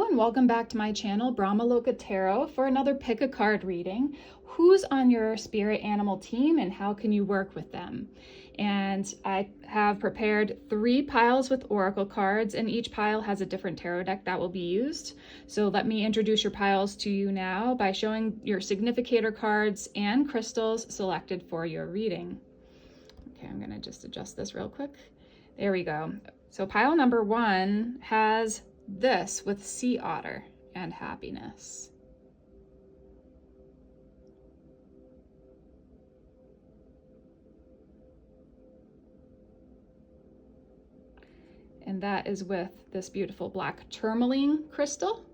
Hello and welcome back to my channel, Brahmaloka Tarot, for another pick a card reading. Who's on your spirit animal team and how can you work with them? And I have prepared 3 piles with oracle cards, and each pile has a different tarot deck that will be used. So let me introduce your piles to you now by showing your significator cards and crystals selected for your reading. Okay, I'm gonna just adjust this real quick. There we go. So pile number 1 has this with sea otter and happiness. And that is with this beautiful black tourmaline crystal,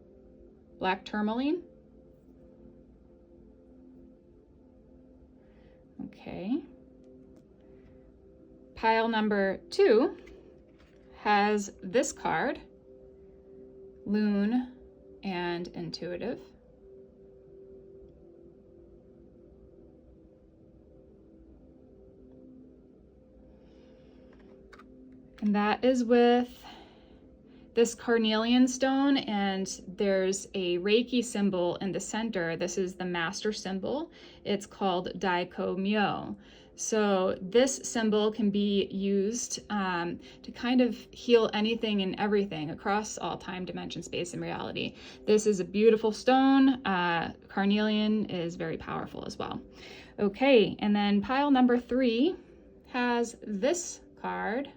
black tourmaline. Okay. Pile number 2 has this card, Loon and intuitive. And that is with this Carnelian stone, and there's a Reiki symbol in the center. This is the master symbol. It's called Daiko Myo. So this symbol can be used to kind of heal anything and everything across all time, dimension, space, and reality. This is a beautiful stone. Carnelian is very powerful as well. Okay, and then pile number 3 has this card,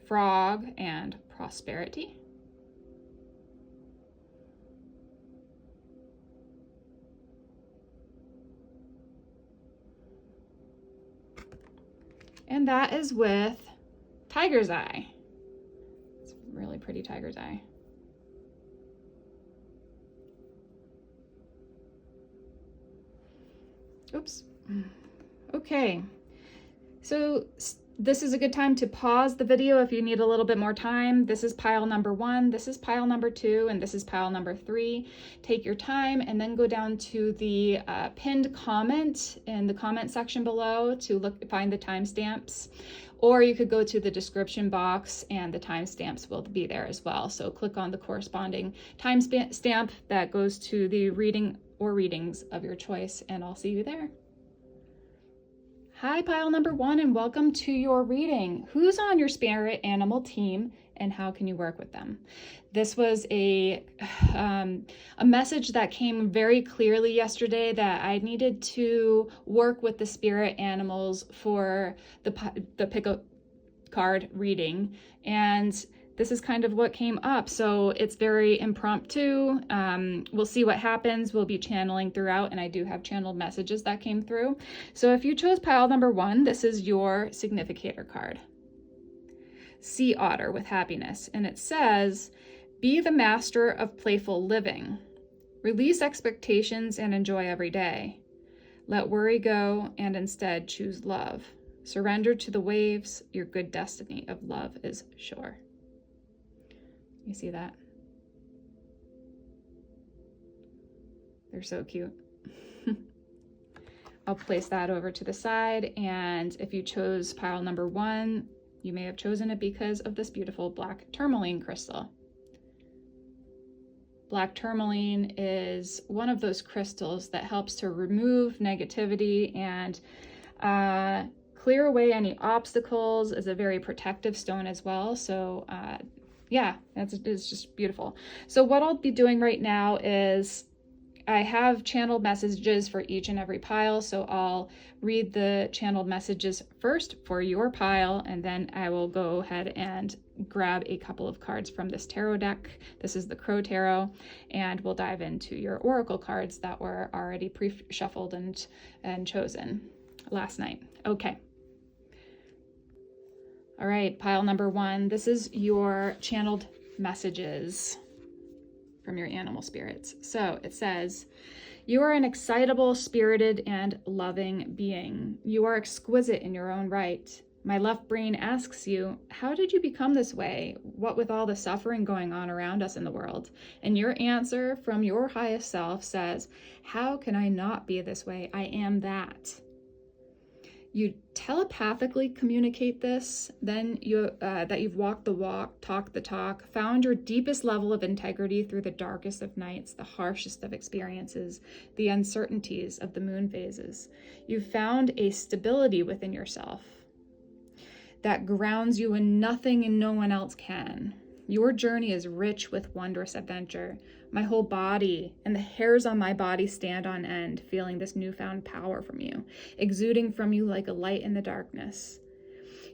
Frog and Prosperity. And that is with Tiger's Eye. It's a really pretty tiger's eye. Oops. Okay. So this is a good time to pause the video if you need a little bit more time. This is pile number 1, this is pile number 2, and this is pile number 3. Take your time and then go down to the pinned comment in the comment section below to find the timestamps. Or you could go to the description box and the timestamps will be there as well. So click on the corresponding timestamp that goes to the reading or readings of your choice, and I'll see you there. Hi, pile number 1, and welcome to your reading. Who's on your spirit animal team and how can you work with them? This was a message that came very clearly yesterday that I needed to work with the spirit animals for the pick-up card reading, and this is kind of what came up. So it's very impromptu. We'll see what happens. We'll be channeling throughout, and I do have channeled messages that came through. So if you chose pile number 1, this is your significator card, Sea Otter with happiness. And it says, be the master of playful living. Release expectations and enjoy every day. Let worry go and instead choose love. Surrender to the waves. Your good destiny of love is sure. You see that? They're so cute. I'll place that over to the side, and if you chose pile number 1, you may have chosen it because of this beautiful black tourmaline crystal. Black tourmaline is one of those crystals that helps to remove negativity and clear away any obstacles. Is a very protective stone as well. So yeah, it's just beautiful. So what I'll be doing right now is I have channeled messages for each and every pile. So I'll read the channeled messages first for your pile, and then I will go ahead and grab a couple of cards from this tarot deck. This is the Crow Tarot, and we'll dive into your oracle cards that were already pre-shuffled and chosen last night. Okay. All right, pile number 1, this is your channeled messages from your animal spirits. So it says, you are an excitable, spirited, and loving being. You are exquisite in your own right. My left brain asks you, how did you become this way? What with all the suffering going on around us in the world? And your answer from your highest self says, how can I not be this way? I am that. You telepathically communicate this, then that you've walked the walk, talked the talk, found your deepest level of integrity through the darkest of nights, the harshest of experiences, the uncertainties of the moon phases. You've found a stability within yourself that grounds you in nothing and no one else can. Your journey is rich with wondrous adventure. My whole body and the hairs on my body stand on end, feeling this newfound power from you, exuding from you like a light in the darkness.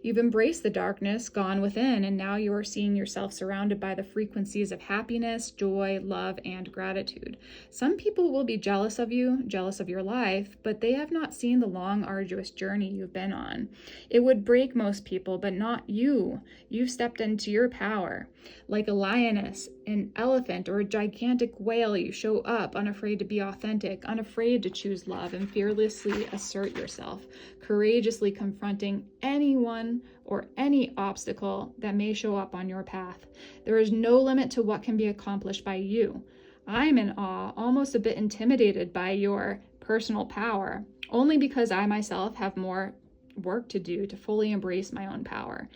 You've embraced the darkness, gone within, and now you are seeing yourself surrounded by the frequencies of happiness, joy, love, and gratitude. Some people will be jealous of you, jealous of your life, but they have not seen the long, arduous journey you've been on. It would break most people, but not you. You've stepped into your power. Like a lioness, an elephant, or a gigantic whale, you show up, unafraid to be authentic, unafraid to choose love, and fearlessly assert yourself, courageously confronting anyone or any obstacle that may show up on your path. There is no limit to what can be accomplished by you. I'm in awe, almost a bit intimidated by your personal power, only because I myself have more work to do to fully embrace my own power.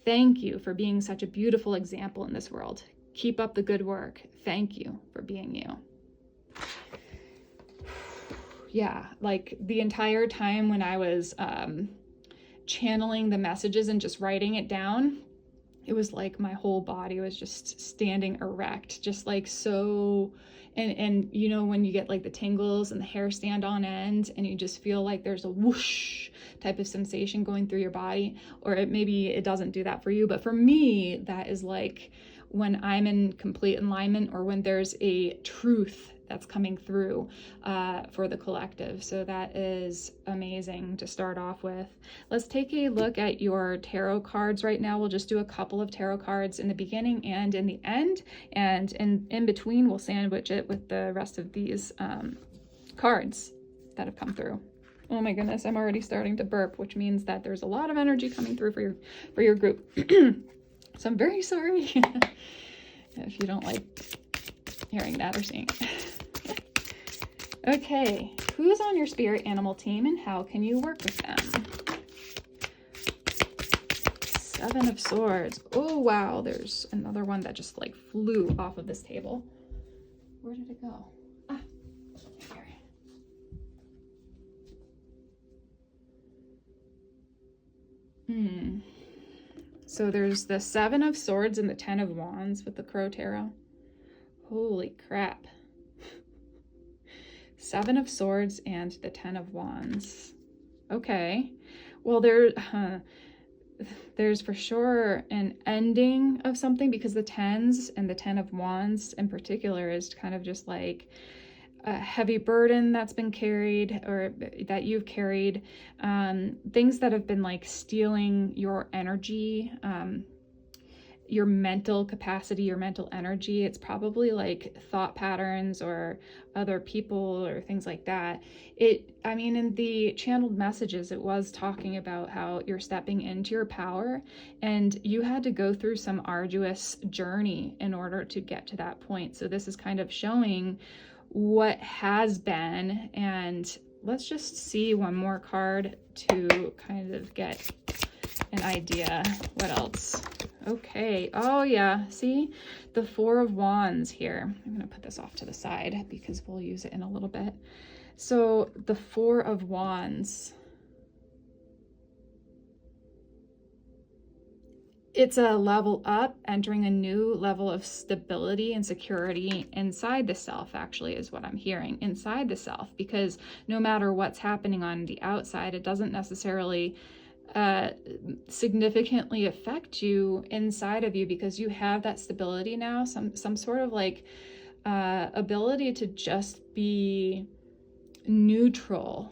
Thank you for being such a beautiful example in this world. Keep up the good work. Thank you for being you. Yeah, like the entire time when I was channeling the messages and just writing it down, it was like my whole body was just standing erect, just like so. And you know, when you get like the tingles and the hair stand on end and you just feel like there's a whoosh type of sensation going through your body, or maybe it doesn't do that for you, but for me, that is like when I'm in complete alignment, or when there's a truth that's coming through for the collective. So that is amazing to start off with. Let's take a look at your tarot cards right now. We'll just do a couple of tarot cards in the beginning and in the end, and in between we'll sandwich it with the rest of these cards that have come through. Oh my goodness, I'm already starting to burp, which means that there's a lot of energy coming through for your group. So I'm very sorry if you don't like hearing that or seeing it. Okay, who's on your spirit animal team and how can you work with them? Seven of Swords. Oh wow, there's another one that just like flew off of this table. Where did it go? Ah, here. So there's the Seven of Swords and the Ten of Wands with the Crow Tarot. Holy crap. Seven of Swords and the Ten of Wands. Okay. Well, there's for sure an ending of something, because the Tens and the Ten of Wands in particular is kind of just like a heavy burden that's been carried, or that you've carried, things that have been like stealing your energy, your mental capacity, your mental energy. It's probably like thought patterns or other people or things like that. I mean, in the channeled messages, it was talking about how you're stepping into your power and you had to go through some arduous journey in order to get to that point. So this is kind of showing what has been. And let's just see one more card to kind of get an idea. What else? Okay. Oh yeah. See the Four of Wands here. I'm going to put this off to the side because we'll use it in a little bit. So the Four of Wands. It's a level up, entering a new level of stability and security inside the self, actually, is what I'm hearing. Inside the self, because no matter what's happening on the outside, it doesn't necessarily significantly affect you inside of you, because you have that stability now, some sort of like ability to just be neutral.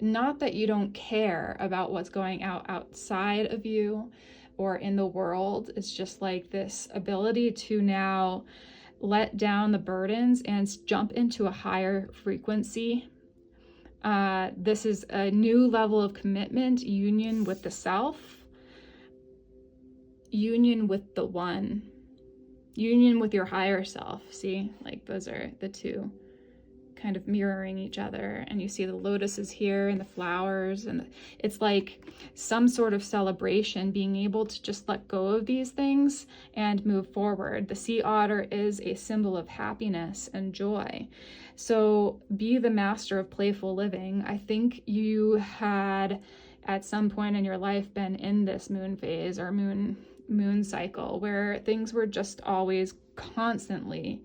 Not that you don't care about what's going outside of you or in the world. It's just like this ability to now let down the burdens and jump into a higher frequency. This is a new level of commitment, union with the self, union with the one, union with your higher self. See, like those are the two kind of mirroring each other, and you see the lotuses here and the flowers, and it's like some sort of celebration, being able to just let go of these things and move forward. The sea otter is a symbol of happiness and joy. So be the master of playful living. I think you had at some point in your life been in this moon phase or moon cycle where things were just always constantly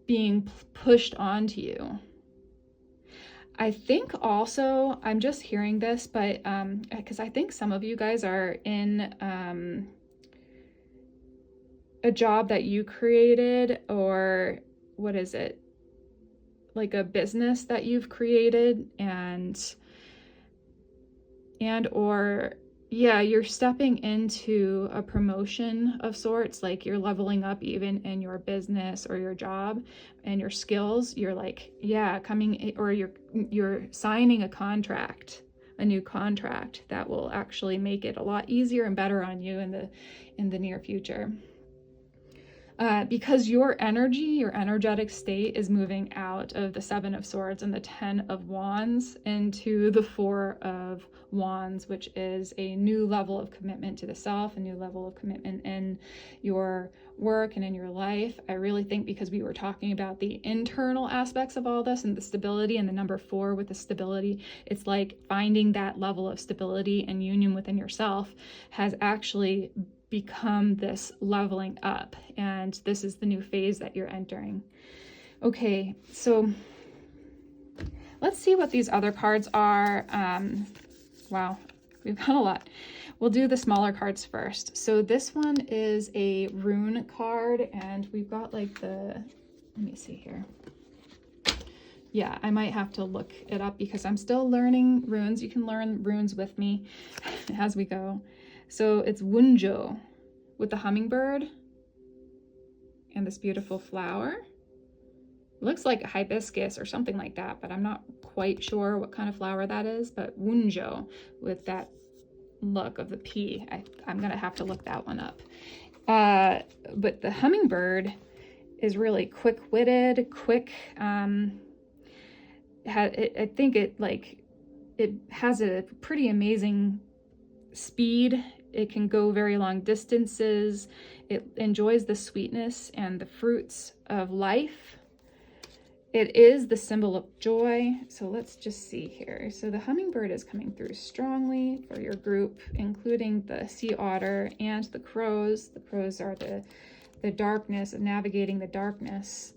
being pushed onto you. I think also, I'm just hearing this, but because I think some of you guys are in a job that you created, or what is it? Like a business that you've created, or yeah, you're stepping into a promotion of sorts, like you're leveling up even in your business or your job and your skills. You're like, yeah, or you're signing a new contract that will actually make it a lot easier and better on you in the near future. Because your energetic state is moving out of the Seven of Swords and the 10 of Wands into the 4 of Wands, which is a new level of commitment to the self, a new level of commitment in your work and in your life. I really think because we were talking about the internal aspects of all this and the stability, and the number 4 with the stability, it's like finding that level of stability and union within yourself has actually become this leveling up, and this is the new phase that you're entering. Okay, so let's see what these other cards are. Wow, we've got a lot. We'll do the smaller cards first. So this one is a rune card, and we've got like let me see here. Yeah, I might have to look it up because I'm still learning runes. You can learn runes with me as we go. So it's Wunjo with the hummingbird and this beautiful flower. It looks like a hibiscus or something like that, but I'm not quite sure what kind of flower that is. But Wunjo with that look of the P. I'm going to have to look that one up. But the hummingbird is really quick-witted, I think it has a pretty amazing speed. It can go very long distances. It enjoys the sweetness and the fruits of life. It is the symbol of joy. So let's just see here. So the hummingbird is coming through strongly for your group, including the sea otter and the crows. The crows are the darkness, of navigating the darkness.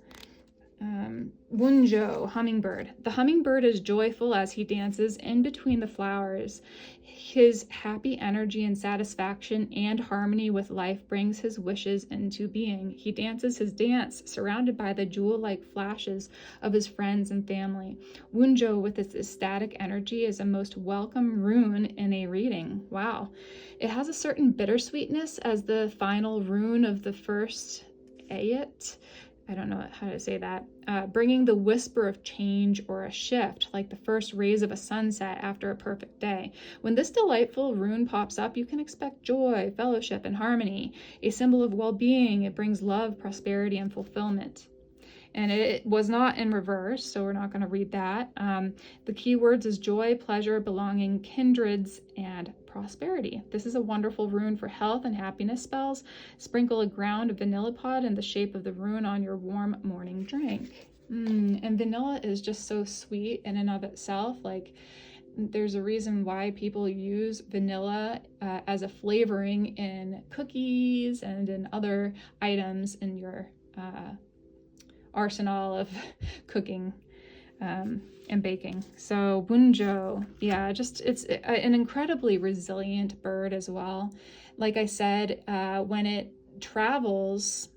Wunjo, hummingbird. The hummingbird is joyful as he dances in between the flowers. His happy energy and satisfaction and harmony with life brings his wishes into being. He dances his dance, surrounded by the jewel-like flashes of his friends and family. Wunjo, with its ecstatic energy, is a most welcome rune in a reading. Wow. It has a certain bittersweetness as the final rune of the first ayat. I don't know how to say that, bringing the whisper of change or a shift, like the first rays of a sunset after a perfect day. When this delightful rune pops up, you can expect joy, fellowship, and harmony, a symbol of well-being. It brings love, prosperity, and fulfillment. And it was not in reverse, so we're not going to read that. The keywords is joy, pleasure, belonging, kindreds, and prosperity. This is a wonderful rune for health and happiness spells. Sprinkle a ground of vanilla pod in the shape of the rune on your warm morning drink. And vanilla is just so sweet in and of itself. Like, there's a reason why people use vanilla as a flavoring in cookies and in other items in your arsenal of cooking and baking. So Wunjo, yeah, just it's an incredibly resilient bird as well. Like I said, when it travels,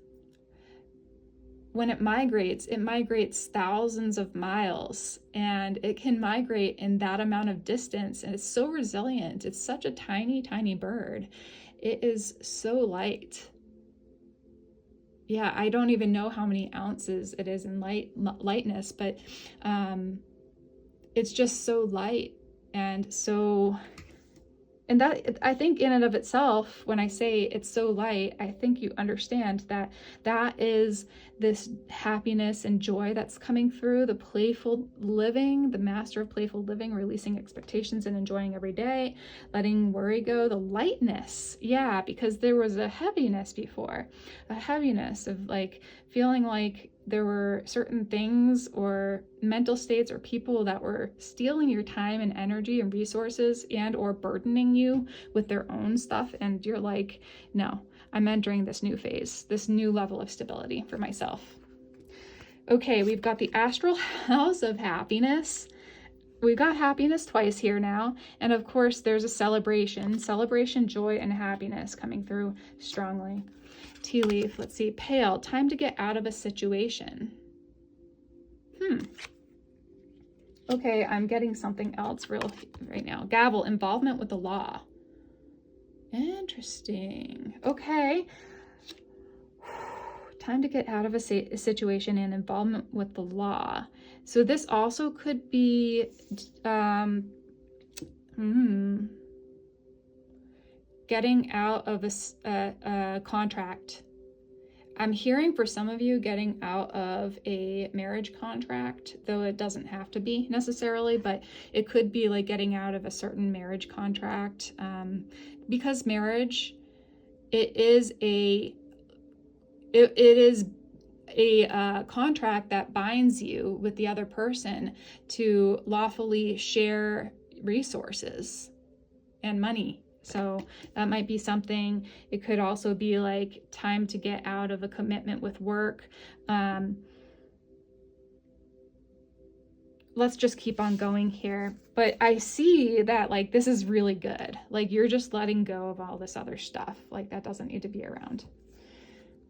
when it migrates thousands of miles, and it can migrate in that amount of distance, and it's so resilient. It's such a tiny, tiny bird. It is so light. Yeah, I don't even know how many ounces it is in lightness, but it's just so light and so And that, I think in and of itself, when I say it's so light, I think you understand that that is this happiness and joy that's coming through, the playful living, the master of playful living, releasing expectations and enjoying every day, letting worry go, the lightness. Yeah, because there was a heaviness before, a heaviness of like feeling like there were certain things or mental states or people that were stealing your time and energy and resources and or burdening you with their own stuff. And you're like, no, I'm entering this new phase, this new level of stability for myself. Okay, we've got the astral house of happiness. We've got happiness twice here now. And of course, there's a celebration, joy, and happiness coming through strongly. Tea leaf, let's see, pale, time to get out of a situation. Okay, I'm getting something else right now. Gavel, involvement with the law. Interesting. Okay. Time to get out of a situation and involvement with the law. So this also could be getting out of a contract. I'm hearing for some of you getting out of a marriage contract, though it doesn't have to be necessarily, but it could be like getting out of a certain marriage contract, because marriage, it is a contract that binds you with the other person to lawfully share resources and money. So that might be something. It could also be like time to get out of a commitment with work. Let's just keep on going here. But I see that like this is really good. Like you're just letting go of all this other stuff. Like that doesn't need to be around.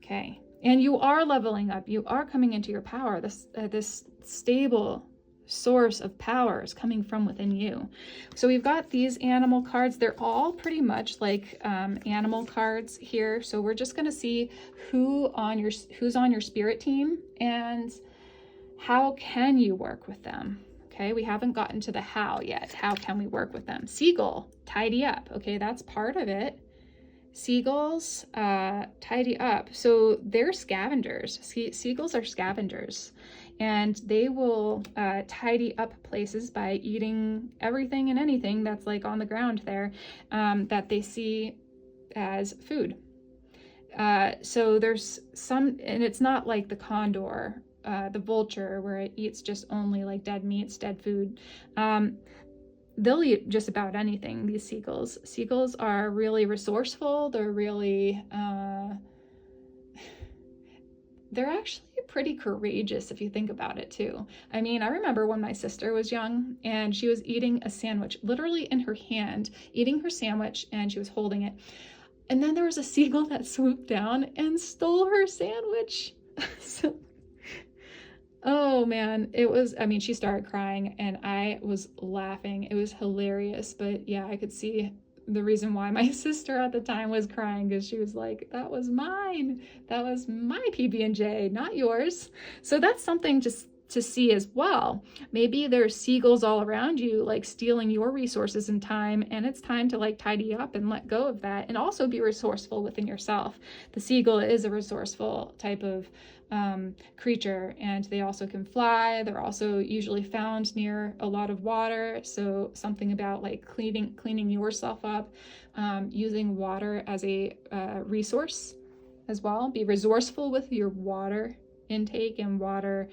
Okay. And you are leveling up. You are coming into your power. This stable source of power is coming from within you. So we've got these animal cards. They're all pretty much like animal cards here. So we're just going to see who's on your spirit team and how can you work with them. Okay, we haven't gotten to the how yet. How can we work with them? Seagull, tidy up. Okay, that's part of it. Seagulls, tidy up. So they're scavengers. Seagulls are scavengers. And they will tidy up places by eating everything and anything that's like on the ground there that they see as food. So there's some, and it's not like the condor, the vulture, where it eats just only like dead meats, dead food. They'll eat just about anything, these seagulls. Seagulls are really resourceful. They're really, they're actually pretty courageous if you think about it too. I mean, I remember when my sister was young and she was eating a sandwich, literally in her hand, eating her sandwich, and she was holding it. And then there was a seagull that swooped down and stole her sandwich. So, oh man, it was, I mean, she started crying and I was laughing. It was hilarious, but yeah, I could see the reason why my sister at the time was crying, because she was like, that was mine. That was my PB&J, not yours. So that's something just to see as well. Maybe there's seagulls all around you, like stealing your resources and time, and it's time to like tidy up and let go of that, and also be resourceful within yourself. The seagull is a resourceful type of creature, and they also can fly. They're also usually found near a lot of water. So something about like cleaning yourself up, using water as a resource as well. Be resourceful with your water intake and water.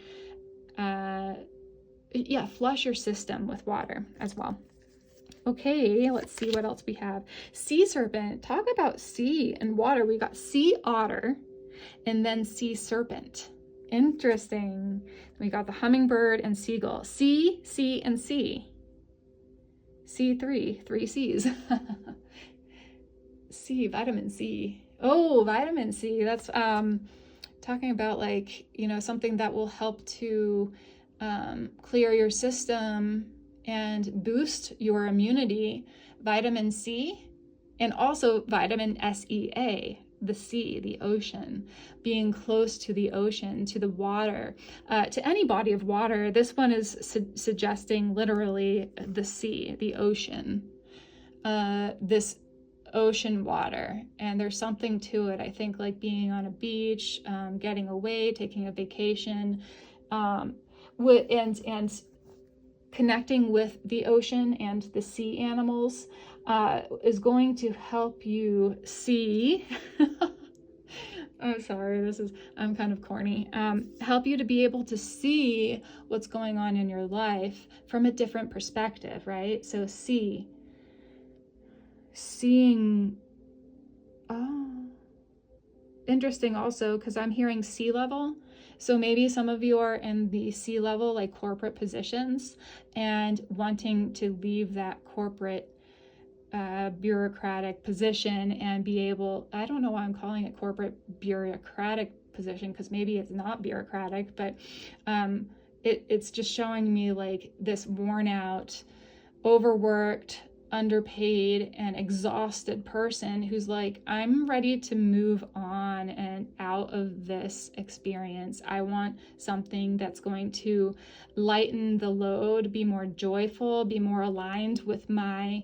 Flush your system with water as well. Okay, let's see what else we have. Sea serpent. Talk about sea and water. We got sea otter and then sea serpent. Interesting. We got the hummingbird and seagull. Sea, and sea. C3, 3 C's. C, vitamin C. Oh, vitamin C. That's talking about like, you know, something that will help to clear your system and boost your immunity. Vitamin C, and also vitamin SEA, the sea, the ocean, being close to the ocean, to the water, to any body of water. This one is suggesting literally the sea, the ocean. this ocean water, and there's something to it. I think like being on a beach, getting away, taking a vacation, and connecting with the ocean and the sea animals is going to help you see. I'm sorry, I'm kind of corny. Help you to be able to see what's going on in your life from a different perspective, right? So seeing, oh, interesting also, because I'm hearing sea level. So maybe some of you are in the sea level, like corporate positions, and wanting to leave that corporate bureaucratic position and be able, I don't know why I'm calling it corporate bureaucratic position, because maybe it's not bureaucratic, but it's just showing me like this worn out, overworked, underpaid, and exhausted person who's like, I'm ready to move on and out of this experience. I want something that's going to lighten the load, be more joyful, be more aligned with my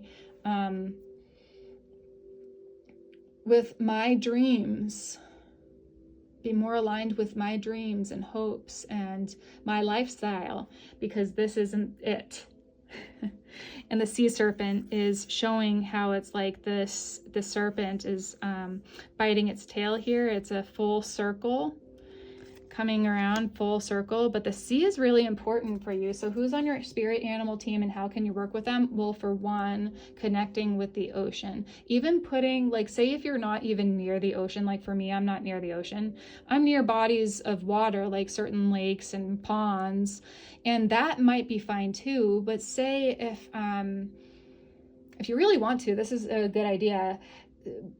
dreams, be more aligned with my dreams and hopes and my lifestyle, because this isn't it. And the sea serpent is showing how it's like the serpent is biting its tail here. It's a full circle, coming around full circle, but the sea is really important for you. So who's on your spirit animal team and how can you work with them? Well, for one, connecting with the ocean. Even putting, like, say if you're not even near the ocean, like for me, I'm not near the ocean. I'm near bodies of water, like certain lakes and ponds, and that might be fine too. But say if you really want to, this is a good idea,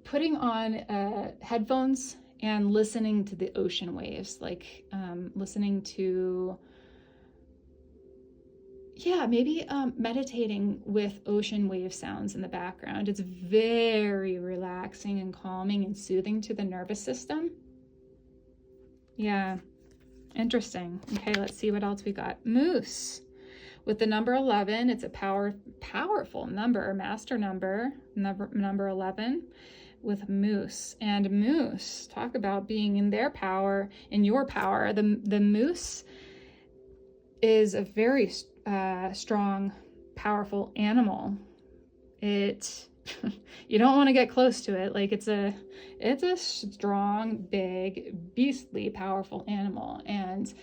putting on headphones and listening to the ocean waves, like listening to, maybe meditating with ocean wave sounds in the background. It's very relaxing and calming and soothing to the nervous system. Yeah, interesting. Okay, let's see what else we got. Moose. With the number 11, it's a powerful number, master number 11. With moose. And moose, talk about being in their power, in your power. The moose is a very strong, powerful animal. It you don't want to get close to it. Like it's a strong, big, beastly, powerful animal. And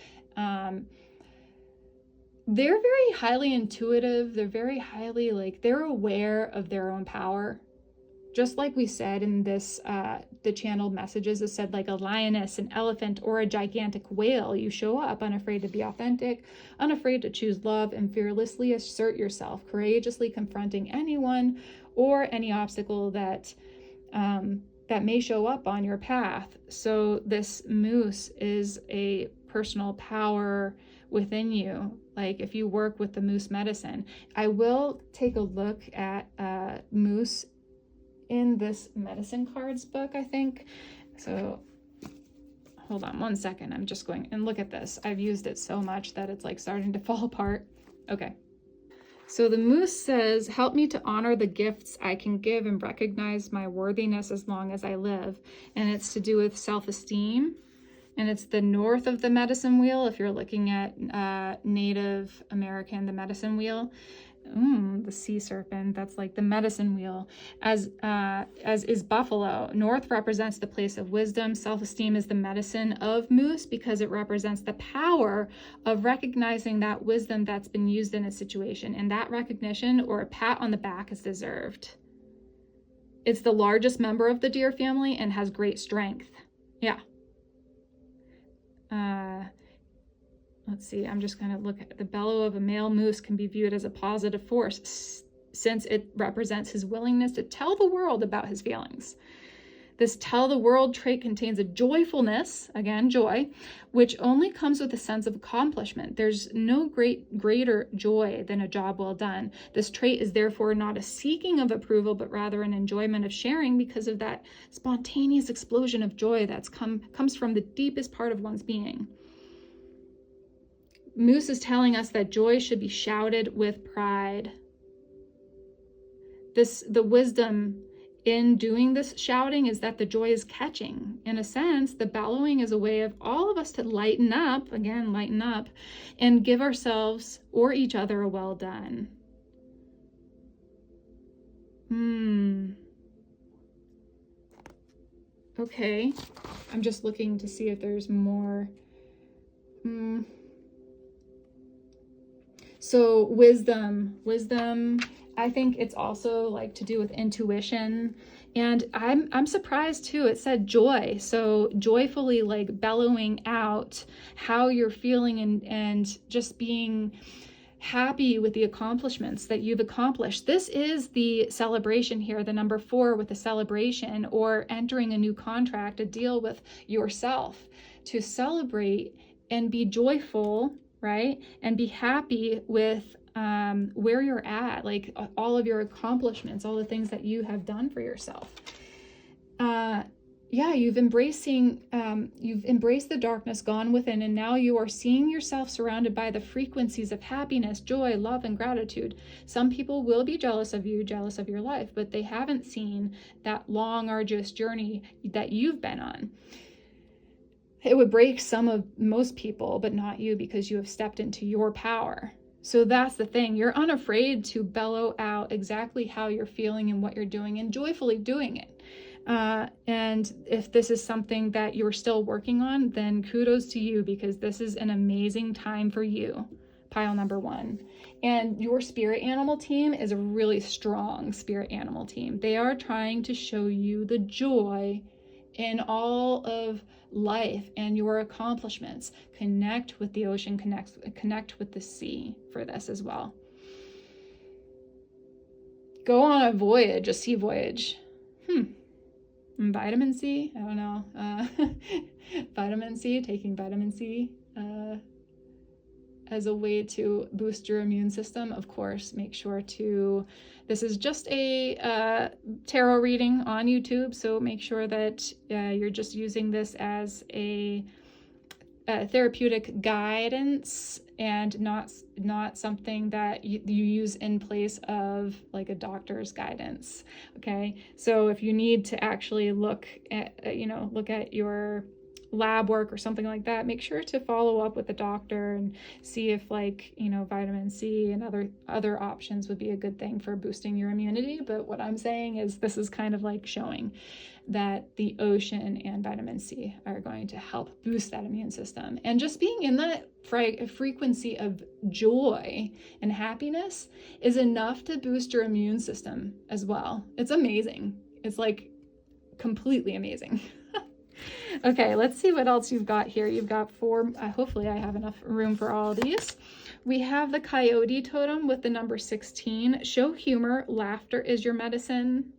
they're very highly intuitive. They're very highly, like, they're aware of their own power. Just like we said in this, the channeled messages, it said like a lioness, an elephant, or a gigantic whale. You show up unafraid to be authentic, unafraid to choose love, and fearlessly assert yourself, courageously confronting anyone or any obstacle that may show up on your path. So this moose is a personal power within you. Like if you work with the moose medicine, I will take a look at moose in this medicine cards book, I think. So hold on one second. I'm just going and look at this. I've used it so much that it's like starting to fall apart. Okay. So the moose says, help me to honor the gifts I can give and recognize my worthiness as long as I live. And it's to do with self-esteem. And it's the north of the medicine wheel. If you're looking at Native American, the medicine wheel. The sea serpent, that's like the medicine wheel, as is buffalo. North represents the place of wisdom. Self-esteem is the medicine of moose because it represents the power of recognizing that wisdom that's been used in a situation, and that recognition or a pat on the back is deserved. It's the largest member of the deer family and has great strength. Yeah. Let's see, I'm just going to look at the bellow of a male moose can be viewed as a positive force since it represents his willingness to tell the world about his feelings. This tell the world trait contains a joyfulness, again, joy, which only comes with a sense of accomplishment. There's no greater joy than a job well done. This trait is therefore not a seeking of approval, but rather an enjoyment of sharing because of that spontaneous explosion of joy that's comes from the deepest part of one's being. Moose is telling us that joy should be shouted with pride. the wisdom in doing this shouting is that the joy is catching. In a sense, the bellowing is a way of all of us to lighten up, again, lighten up, and give ourselves or each other a well done. Okay, I'm just looking to see if there's more. So wisdom, I think it's also like to do with intuition. And I'm surprised too, it said joy. So joyfully like bellowing out how you're feeling and just being happy with the accomplishments that you've accomplished. This is the celebration here, the number 4 with the celebration, or entering a new contract, a deal with yourself, to celebrate and be joyful, right? And be happy with where you're at, like all of your accomplishments, all the things that you have done for yourself. Yeah, you've embraced the darkness gone within, and now you are seeing yourself surrounded by the frequencies of happiness, joy, love, and gratitude. Some people will be jealous of you, jealous of your life, but they haven't seen that long, arduous journey that you've been on. It would break most people, but not you, because you have stepped into your power. So that's the thing. You're unafraid to bellow out exactly how you're feeling and what you're doing, and joyfully doing it. And if this is something that you're still working on, then kudos to you, because this is an amazing time for you. Pile number 1. And your spirit animal team is a really strong spirit animal team. They are trying to show you the joy in all of life and your accomplishments. Connect with the ocean, connect with the sea for this as well. Go on a voyage, a sea voyage. Vitamin C, I don't know. Vitamin C, taking vitamin C as a way to boost your immune system. Of course, make sure to, this is just a tarot reading on YouTube, so make sure that you're just using this as a therapeutic guidance and not something that you use in place of like a doctor's guidance. Okay, so if you need to actually look at your lab work or something like that, make sure to follow up with the doctor and see if vitamin C and other options would be a good thing for boosting your immunity. But what I'm saying is this is kind of like showing that the ocean and vitamin C are going to help boost that immune system. And just being in that frequency of joy and happiness is enough to boost your immune system as well. It's amazing. It's like completely amazing. Okay, let's see what else you've got here. You've got 4, hopefully I have enough room for all of these. We have the coyote totem with the number 16. Show humor, laughter is your medicine.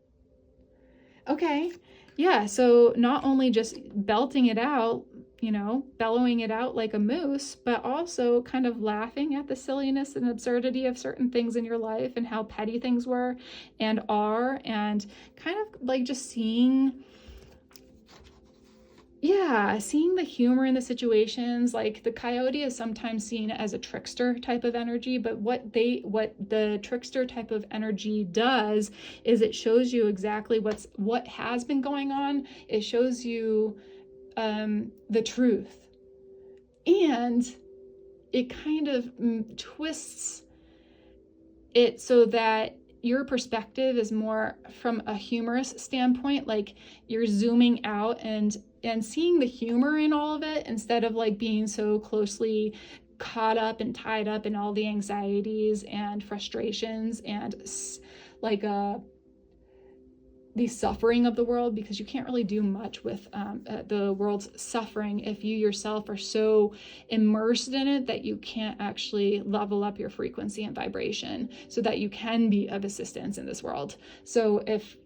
Okay, yeah, so not only just belting it out, bellowing it out like a moose, but also kind of laughing at the silliness and absurdity of certain things in your life and how petty things were and are, and kind of like just seeing the humor in the situations. Like the coyote is sometimes seen as a trickster type of energy, but what the trickster type of energy does is it shows you exactly what has been going on. It shows you the truth, and it kind of twists it so that your perspective is more from a humorous standpoint, like you're zooming out and seeing the humor in all of it, instead of like being so closely caught up and tied up in all the anxieties and frustrations and like the suffering of the world, because you can't really do much with the world's suffering if you yourself are so immersed in it that you can't actually level up your frequency and vibration so that you can be of assistance in this world. So if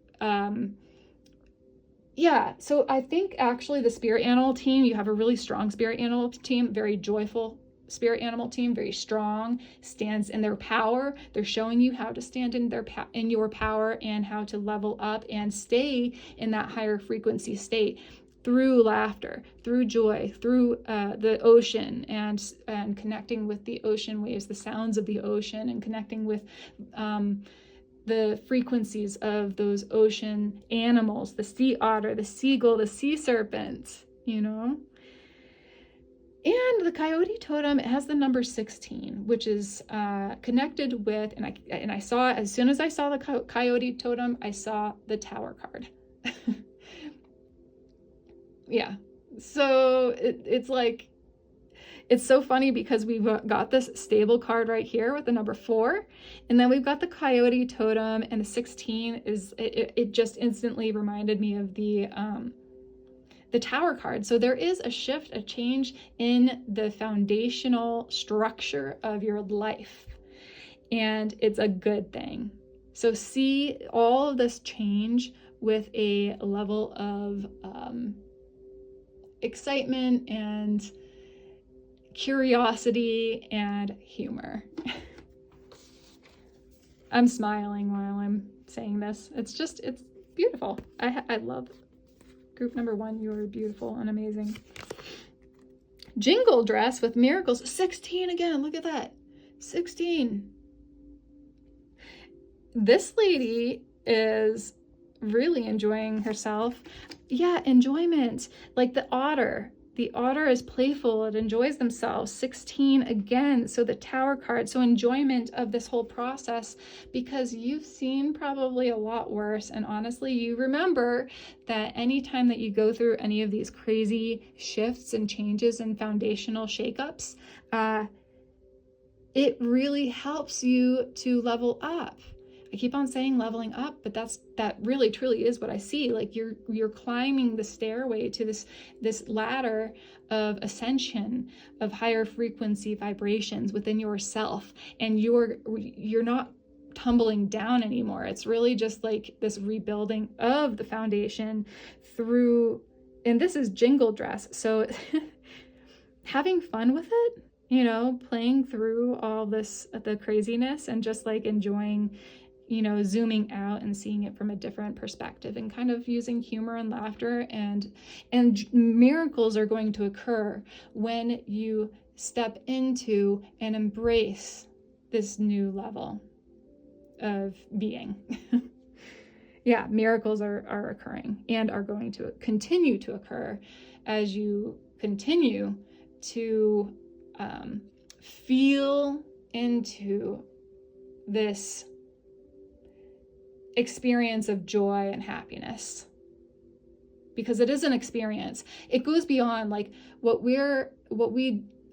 so I think actually the spirit animal team, you have a really strong spirit animal team, very joyful spirit animal team, very strong, stands in their power. They're showing you how to stand in your power and how to level up and stay in that higher frequency state through laughter, through joy, through the ocean and connecting with the ocean waves, the sounds of the ocean, and connecting with the frequencies of those ocean animals, the sea otter, the seagull, the sea serpent, you know? And the coyote totem, it has the number 16, which is connected with, and I saw, as soon as I saw the coyote totem, I saw the Tower card. Yeah. So it's like, it's so funny because we've got this stable card right here with the number 4, and then we've got the coyote totem, and the 16 is, it just instantly reminded me of the Tower card. So there is a shift, a change in the foundational structure of your life, and it's a good thing. So see all of this change with a level of excitement and curiosity and humor. I'm smiling while I'm saying this. It's beautiful. I love group number 1. You are beautiful and amazing. Jingle dress with miracles. 16 again. Look at that. 16. This lady is really enjoying herself. Yeah, enjoyment. Like the otter. The otter is playful. It enjoys themselves. 16 again. So the Tower card. So enjoyment of this whole process, because you've seen probably a lot worse. And honestly, you remember that anytime that you go through any of these crazy shifts and changes and foundational shakeups, it really helps you to level up. I keep on saying leveling up, but that really truly is what I see. Like you're climbing the stairway to this ladder of ascension, of higher frequency vibrations within yourself, and you're not tumbling down anymore. It's really just like this rebuilding of the foundation through, and this is jingle dress. So having fun with it, you know, playing through all this, the craziness, and just like enjoying, you know, zooming out and seeing it from a different perspective, and kind of using humor and laughter, and miracles are going to occur when you step into and embrace this new level of being. Yeah, miracles are occurring and are going to continue to occur as you continue to feel into this experience of joy and happiness, because it is an experience. It goes beyond, like, what we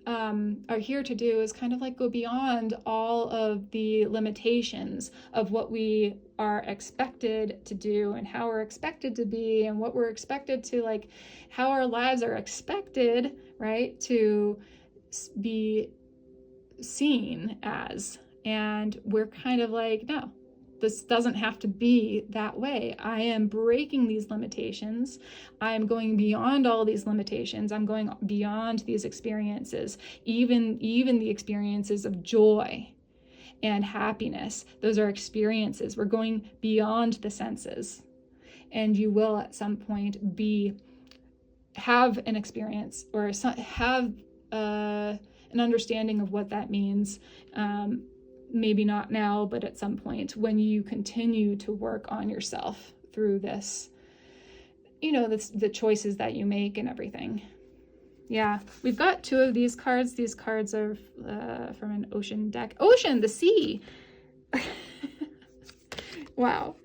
are here to do is kind of like go beyond all of the limitations of what we are expected to do and how we're expected to be and what we're expected to, like, how our lives are expected, right, to be seen as. And we're kind of like, no, this doesn't have to be that way. I am breaking these limitations. I'm going beyond all these limitations. I'm going beyond these experiences, even the experiences of joy and happiness. Those are experiences. We're going beyond the senses. And you will at some point have an experience, or have an understanding of what that means. Maybe not now, but at some point when you continue to work on yourself through this, you know, the choices that you make and everything. Yeah, we've got 2 of these cards. These cards are from an ocean deck. Ocean, the sea. Wow.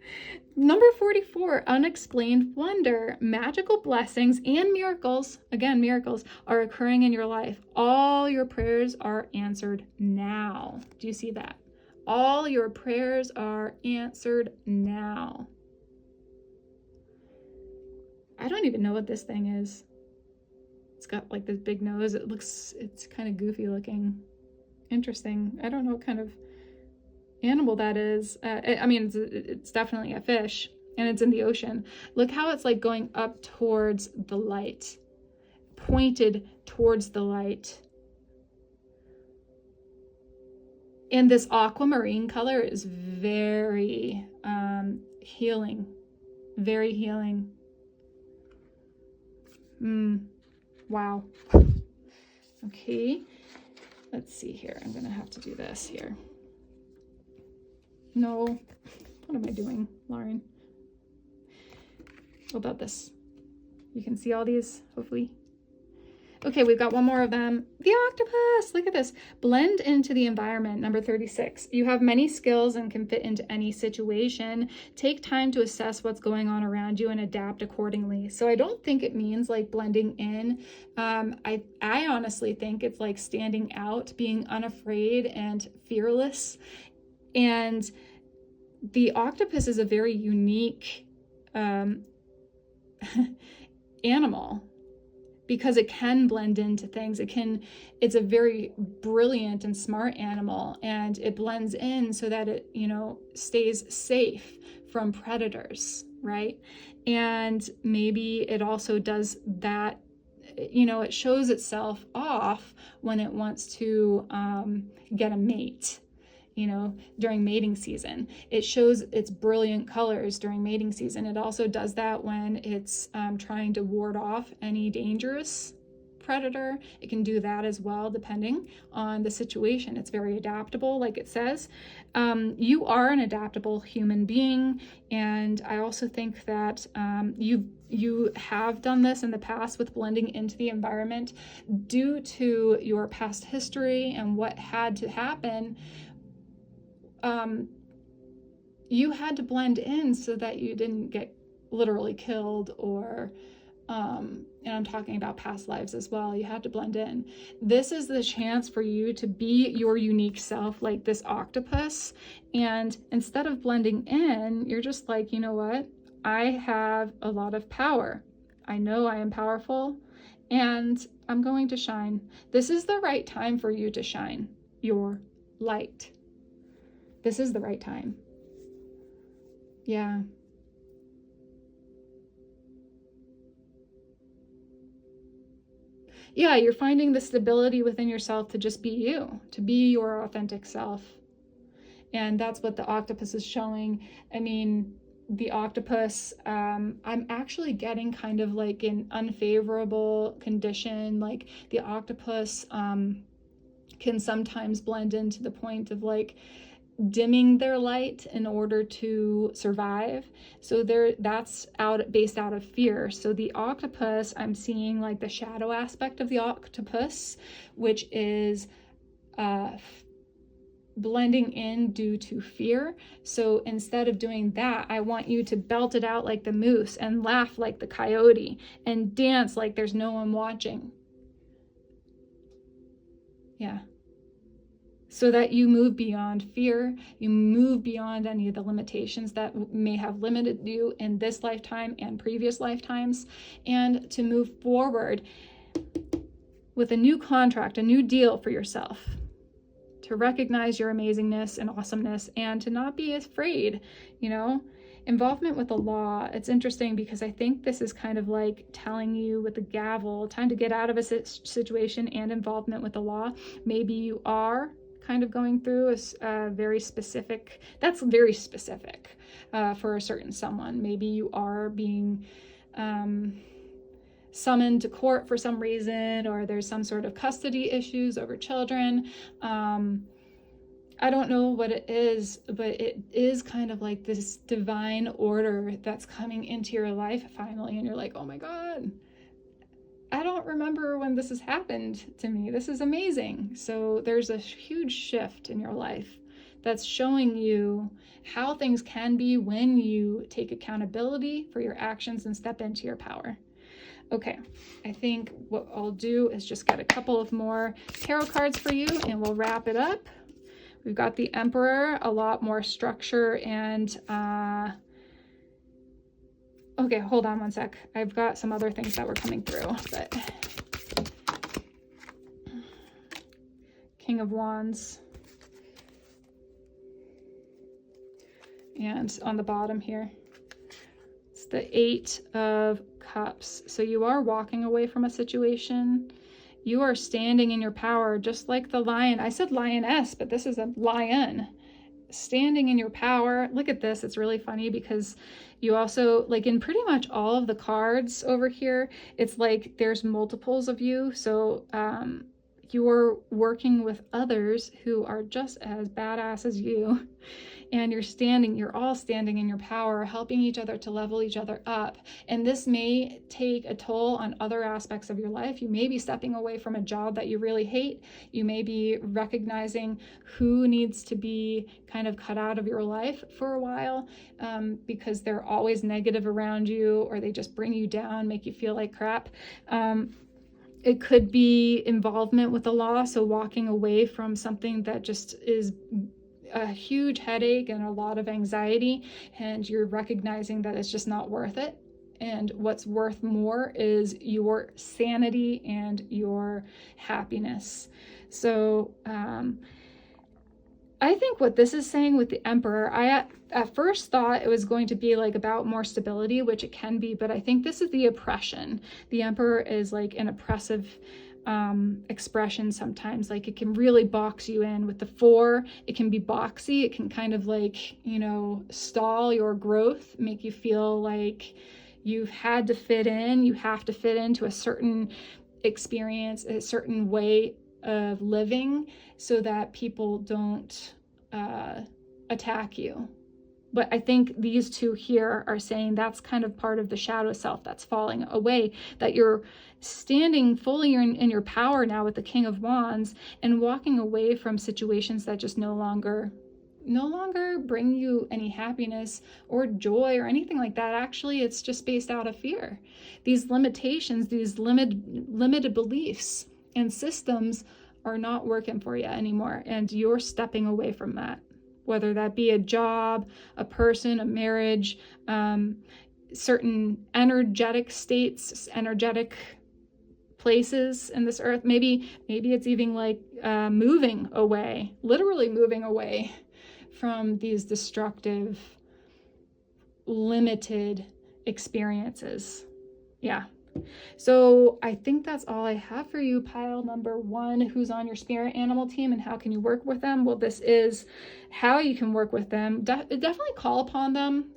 Number 44, unexplained wonder. Magical blessings and miracles, again, miracles, are occurring in your life. All your prayers are answered now. Do you see that? All your prayers are answered now. I don't even know what this thing is. It's got like this big nose. It's kind of goofy looking. Interesting. I don't know what kind of animal that is. I mean, it's definitely a fish, and it's in the ocean. Look how it's like going up towards the light, pointed towards the light. And this aquamarine color is very healing, very healing. Wow. Okay, let's see here. I'm gonna have to do this here. No, What am I doing, Lauren? What about this? You can see all these, hopefully. Okay, we've got one more of them. The octopus, look at this. Blend into the environment, number 36. You have many skills and can fit into any situation. Take time to assess what's going on around you and adapt accordingly. So I don't think it means like blending in. I honestly think it's like standing out, being unafraid and fearless. And the octopus is a very unique animal, because it can blend into things. It's a very brilliant and smart animal, and it blends in so that it, stays safe from predators, right? And maybe it also does that, it shows itself off when it wants to get a mate. During mating season. It shows its brilliant colors during mating season. It also does that when it's trying to ward off any dangerous predator. It can do that as well, depending on the situation. It's very adaptable, like it says. You are an adaptable human being, and I also think that you have done this in the past with blending into the environment due to your past history and what had to happen. You had to blend in so that you didn't get literally killed, or and I'm talking about past lives as well. You had to blend in. This is the chance for you to be your unique self, like this octopus. And instead of blending in, you're just like, you know what? I have a lot of power. I know I am powerful, and I'm going to shine. This is the right time for you to shine your light. This is the right time. Yeah. Yeah, you're finding the stability within yourself to just be you, to be your authentic self. And that's what the octopus is showing. I mean, the octopus, I'm actually getting kind of like an unfavorable condition. Like the octopus can sometimes blend into the point of like dimming their light in order to survive. So that's based out of fear. So the octopus, I'm seeing like the shadow aspect of the octopus, which is blending in due to fear. So instead of doing that, I want you to belt it out like the moose and laugh like the coyote and dance like there's no one watching. Yeah. So that you move beyond fear, you move beyond any of the limitations that may have limited you in this lifetime and previous lifetimes, and to move forward with a new contract, a new deal for yourself, to recognize your amazingness and awesomeness, and to not be afraid, Involvement with the law. It's interesting because I think this is kind of like telling you with the gavel, time to get out of a situation, and involvement with the law. Maybe you are kind of going through a very specific for a certain someone. Maybe you are being summoned to court for some reason, or there's some sort of custody issues over children. I don't know what it is, but it is kind of like this divine order that's coming into your life finally, and you're like, oh my God, I don't remember when this has happened to me. This is amazing. So there's a huge shift in your life that's showing you how things can be when you take accountability for your actions and step into your power. Okay, I think what I'll do is just get a couple of more tarot cards for you and we'll wrap it up. We've got the Emperor, a lot more structure and okay, hold on one sec. I've got some other things that were coming through, but King of Wands. And on the bottom here, it's the 8 of Cups. So you are walking away from a situation. You are standing in your power, just like the lion. I said lioness, but this is a lion. Standing in your power. Look at this. It's really funny because you also, like in pretty much all of the cards over here, it's like there's multiples of you. So you're working with others who are just as badass as you, and you're all standing in your power, helping each other to level each other up. And this may take a toll on other aspects of your life. You may be stepping away from a job that you really hate. You may be recognizing who needs to be kind of cut out of your life for a while, because they're always negative around you, or they just bring you down, make you feel like crap. It could be involvement with the law, so walking away from something that just is a huge headache and a lot of anxiety, and you're recognizing that it's just not worth it. And what's worth more is your sanity and your happiness. So I think what this is saying with the Emperor, I at first thought it was going to be like about more stability, which it can be, but I think this is the oppression. The Emperor is like an oppressive expression sometimes. Like it can really box you in. With the 4, it can be boxy. It can kind of like, you know, stall your growth, make you feel like you've had to fit in. You have to fit into a certain experience, a certain way of living, so that people don't attack you. But I think these two here are saying that's kind of part of the shadow self that's falling away, that you're standing fully in your power now with the King of Wands, and walking away from situations that just no longer bring you any happiness or joy or anything like that. Actually, it's just based out of fear. These limitations, these limited beliefs and systems are not working for you anymore, and you're stepping away from that. Whether that be a job, a person, a marriage, certain energetic states, energetic places in this earth. Maybe it's even like moving away, literally moving away from these destructive, limited experiences. Yeah. So I think that's all I have for you, pile number 1. Who's on your spirit animal team and how can you work with them? Well, this is how you can work with them. Definitely call upon them.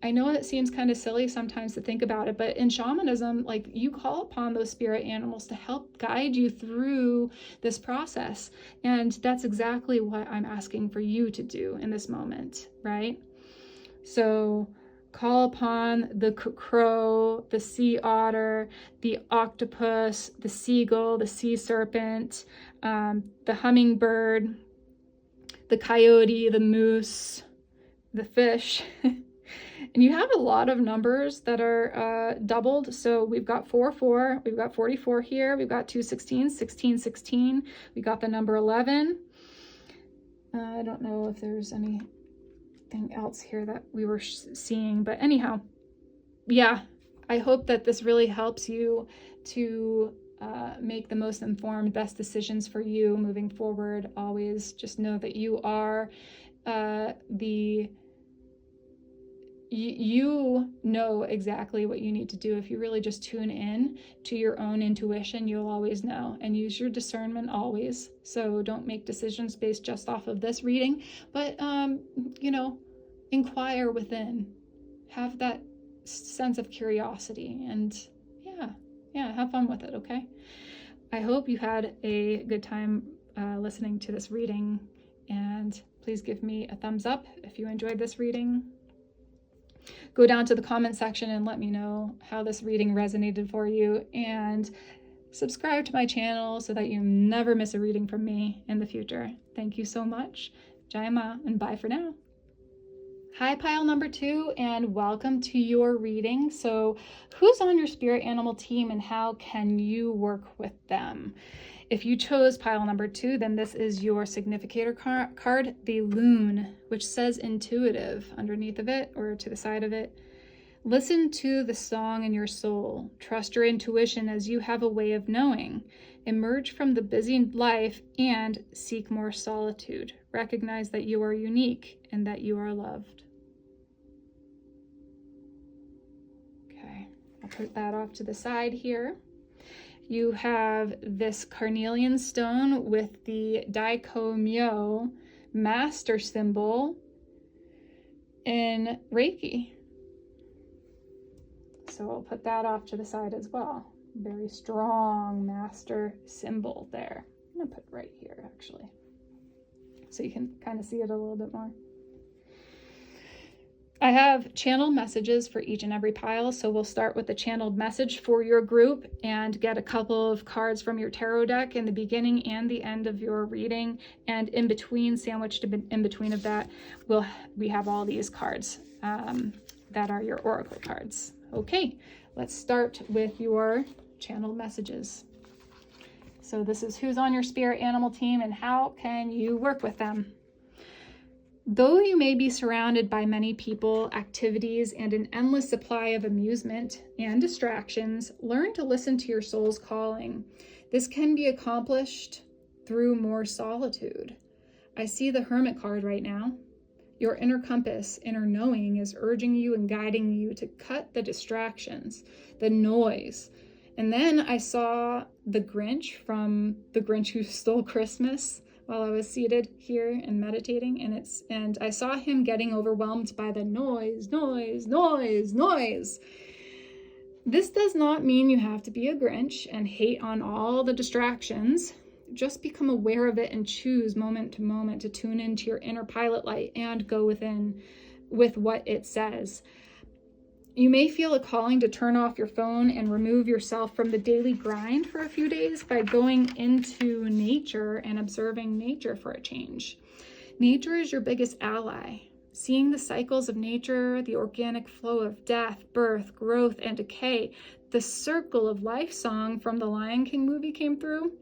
I know it seems kind of silly sometimes to think about it, but in shamanism, like, you call upon those spirit animals to help guide you through this process. And that's exactly what I'm asking for you to do in this moment, right? So call upon the crow, the sea otter, the octopus, the seagull, the sea serpent, the hummingbird, the coyote, the moose, the fish. And you have a lot of numbers that are doubled. So we've got 4, we've got 44 here, we've got 2 16s, 16, 16. We got the number 11. I don't know if there's anything else here that we were seeing, but anyhow, yeah, I hope that this really helps you to make the most informed, best decisions for you moving forward. Always just know that you are you know exactly what you need to do. If you really just tune in to your own intuition, you'll always know, and use your discernment always. So don't make decisions based just off of this reading, but inquire within, have that sense of curiosity, and yeah, have fun with it. Okay. I hope you had a good time listening to this reading, and please give me a thumbs up if you enjoyed this reading. Go down to the comment section and let me know how this reading resonated for you, and subscribe to my channel so that you never miss a reading from me in the future. Thank you so much. Jai Ma, and bye for now. Hi, pile number 2, and welcome to your reading. So who's on your spirit animal team and how can you work with them? If you chose pile number 2, then this is your significator card, the Loon, which says intuitive underneath of it or to the side of it. Listen to the song in your soul. Trust your intuition as you have a way of knowing. Emerge from the busy life and seek more solitude. Recognize that you are unique and that you are loved. Okay, I'll put that off to the side here. You have this carnelian stone with the Daiko master symbol in Reiki. So I'll put that off to the side as well. Very strong master symbol there. I'm gonna put right here actually, so you can kind of see it a little bit more. I have channeled messages for each and every pile. So we'll start with the channeled message for your group and get a couple of cards from your tarot deck in the beginning and the end of your reading. And in between, sandwiched in between of that, we have all these cards that are your oracle cards. Okay, let's start with your channeled messages. So this is who's on your spirit animal team and how can you work with them. Though you may be surrounded by many people, activities, and an endless supply of amusement and distractions, learn to listen to your soul's calling. This can be accomplished through more solitude. I see the Hermit card right now. Your inner compass, inner knowing, is urging you and guiding you to cut the distractions, the noise. And then I saw the Grinch from The Grinch Who Stole Christmas while I was seated here and meditating, and I saw him getting overwhelmed by the noise. This does not mean you have to be a Grinch and hate on all the distractions. Just become aware of it and choose moment to moment to tune into your inner pilot light and go within with what it says. You may feel a calling to turn off your phone and remove yourself from the daily grind for a few days by going into nature and observing nature for a change. Nature is your biggest ally. Seeing the cycles of nature, the organic flow of death, birth, growth, and decay, the circle of life song from the Lion King movie came through,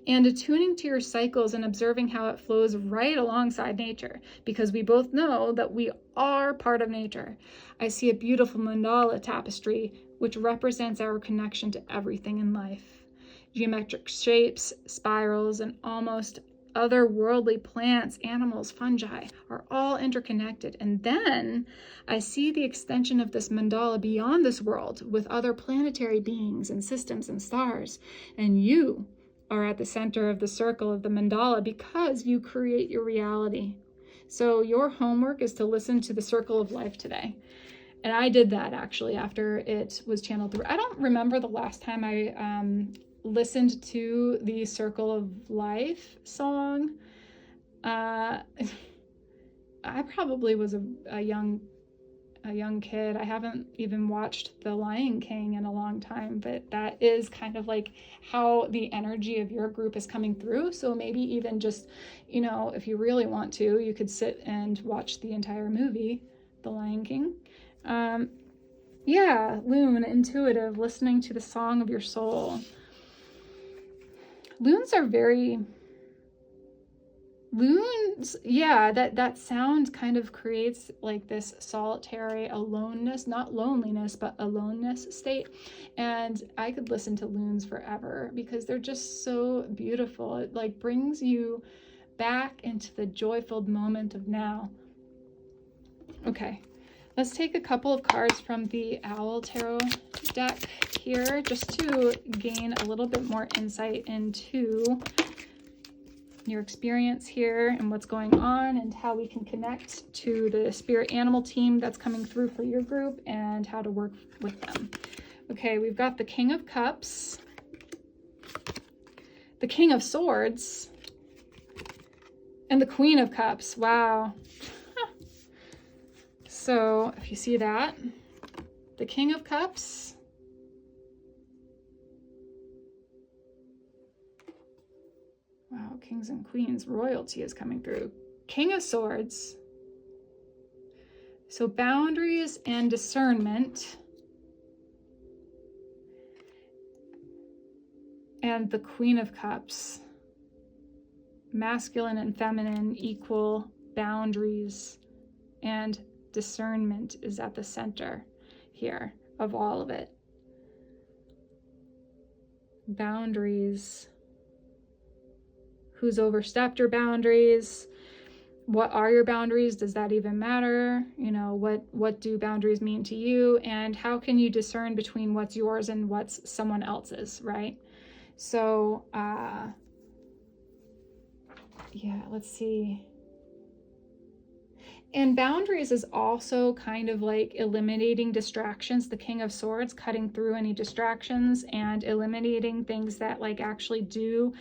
and attuning to your cycles and observing how it flows right alongside nature, because we both know that we are part of nature. I see a beautiful mandala tapestry, which represents our connection to everything in life. Geometric shapes, spirals, and almost otherworldly plants, animals, fungi are all interconnected. And then I see the extension of this mandala beyond this world with other planetary beings and systems and stars. And you are at the center of the circle of the mandala because you create your reality. So your homework is to listen to the circle of life today. And I did that actually after it was channeled through. I don't remember the last time I listened to the Circle of Life song. I probably was a young kid. I haven't even watched The Lion King in a long time, but that is kind of like how the energy of your group is coming through. So maybe even just, if you really want to, you could sit and watch the entire movie, The Lion King. Loon, intuitive, listening to the song of your soul. Loons, that sound kind of creates like this solitary aloneness, not loneliness, but aloneness state. And I could listen to loons forever because they're just so beautiful. It like brings you back into the joy-filled moment of now. Okay, let's take a couple of cards from the Owl Tarot deck here just to gain a little bit more insight into your experience here and what's going on and how we can connect to the spirit animal team that's coming through for your group and how to work with them. Okay, we've got the King of Cups, the King of Swords, and the Queen of Cups. Wow. So if you see that, the King of Cups, wow, kings and queens, royalty is coming through. King of Swords, so boundaries and discernment, and the Queen of Cups, masculine and feminine, equal boundaries and discernment is at the center here of all of it. Boundaries. Who's overstepped your boundaries? What are your boundaries? Does that even matter? What do boundaries mean to you? And how can you discern between what's yours and what's someone else's, right? So, let's see. And boundaries is also kind of like eliminating distractions. The King of Swords, cutting through any distractions and eliminating things that like actually do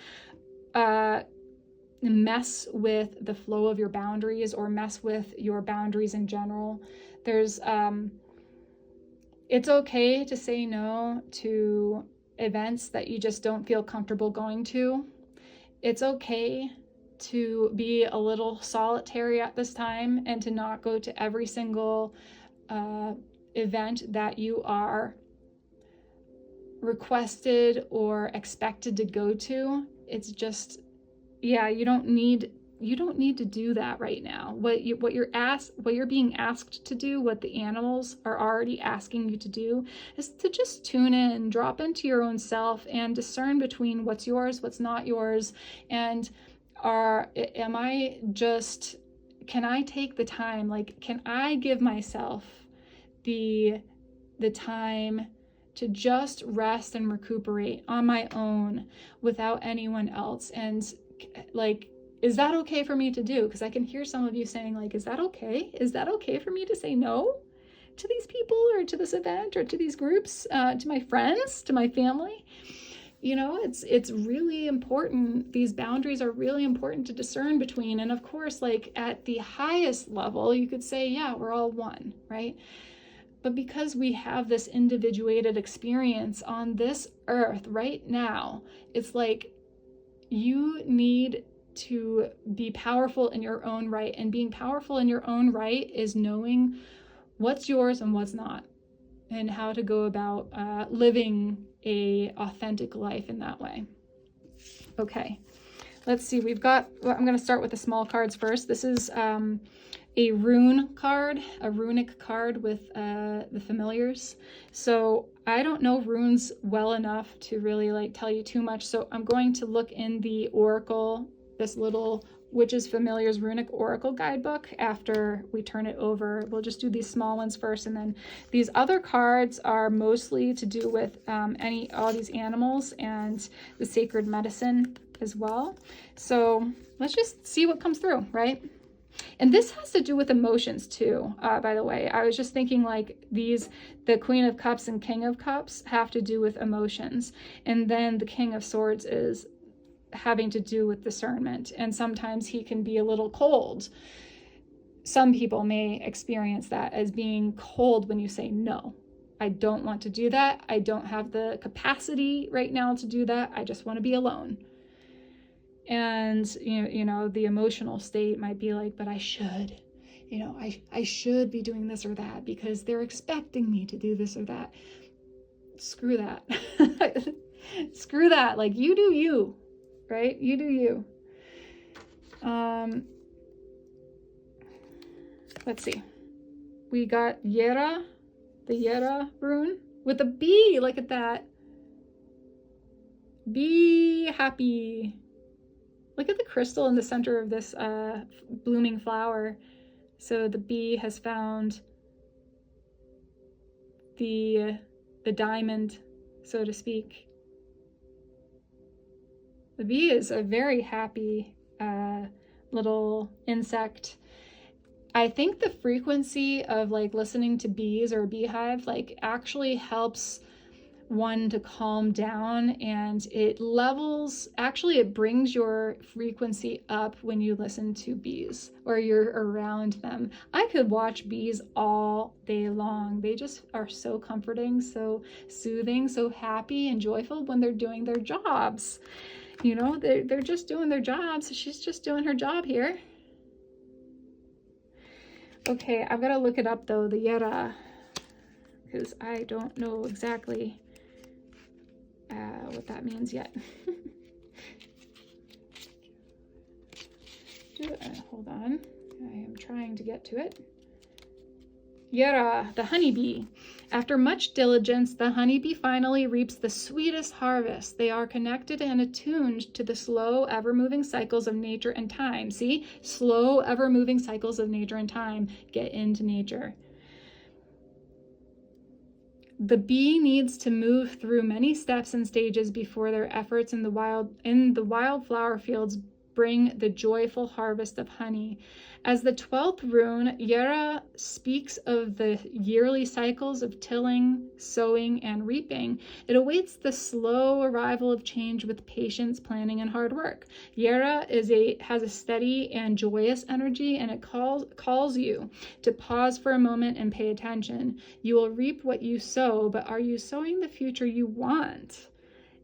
mess with the flow of your boundaries or mess with your boundaries in general. There's it's okay to say no to events that you just don't feel comfortable going to. It's okay to be a little solitary at this time and to not go to every single event that you are requested or expected to go to. It's just, yeah, you don't need to do that right now. What you're being asked to do, what the animals are already asking you to do, is to just tune in, drop into your own self, and discern between what's yours, what's not yours, and can I take the time? Like, can I give myself the time to just rest and recuperate on my own without anyone else? And like, is that okay for me to do? Because I can hear some of you saying like, is that okay? Is that okay for me to say no to these people or to this event or to these groups, to my friends, to my family? You know, it's really important. These boundaries are really important to discern between. And of course, like at the highest level, you could say, yeah, we're all one, right? But because we have this individuated experience on this earth right now, it's like you need to be powerful in your own right. And being powerful in your own right is knowing what's yours and what's not, and how to go about living a authentic life in that way. Okay, let's see. I'm going to start with the small cards first. This is a rune card, a runic card with the familiars. So I don't know runes well enough to really like tell you too much. So I'm going to look in the oracle, this little Witches Familiars Runic Oracle Guidebook after we turn it over. We'll just do these small ones first, and then these other cards are mostly to do with all these animals and the sacred medicine as well. So let's just see what comes through, right? And this has to do with emotions too, by the way. I was just thinking like the Queen of Cups and King of Cups have to do with emotions. And then the King of Swords is having to do with discernment. And sometimes he can be a little cold. Some people may experience that as being cold when you say, no, I don't want to do that. I don't have the capacity right now to do that. I just want to be alone. And, you know, the emotional state might be like, but I should, I should be doing this or that because they're expecting me to do this or that. Screw that. Screw that. Like, you do you, right? You do you. Let's see. We got Yera, the Yera rune with a bee. Look at that. Be happy. Look at the crystal in the center of this blooming flower. So the bee has found the diamond, so to speak. The bee is a very happy little insect. I think the frequency of like listening to bees or a beehive like actually helps one to calm down, and it brings your frequency up when you listen to bees or you're around them. I could watch bees all day long. They just are so comforting, so soothing, so happy and joyful when they're doing their jobs. You know, they're just doing their jobs. She's just doing her job here. Okay, I've got to look it up though, the Yera, because I don't know exactly what that means yet. Hold on, I am trying to get to it. Yera, the honeybee. After much diligence, the honeybee finally reaps the sweetest harvest. They are connected and attuned to the slow, ever-moving cycles of nature and time. See? Slow, ever-moving cycles of nature and time. Get into nature. The bee needs to move through many steps and stages before their efforts in the wildflower fields bring the joyful harvest of honey. As the 12th rune, Yera speaks of the yearly cycles of tilling, sowing, and reaping. It awaits the slow arrival of change with patience, planning, and hard work. Yera has a steady and joyous energy, and it calls you to pause for a moment and pay attention. You will reap what you sow, but are you sowing the future you want?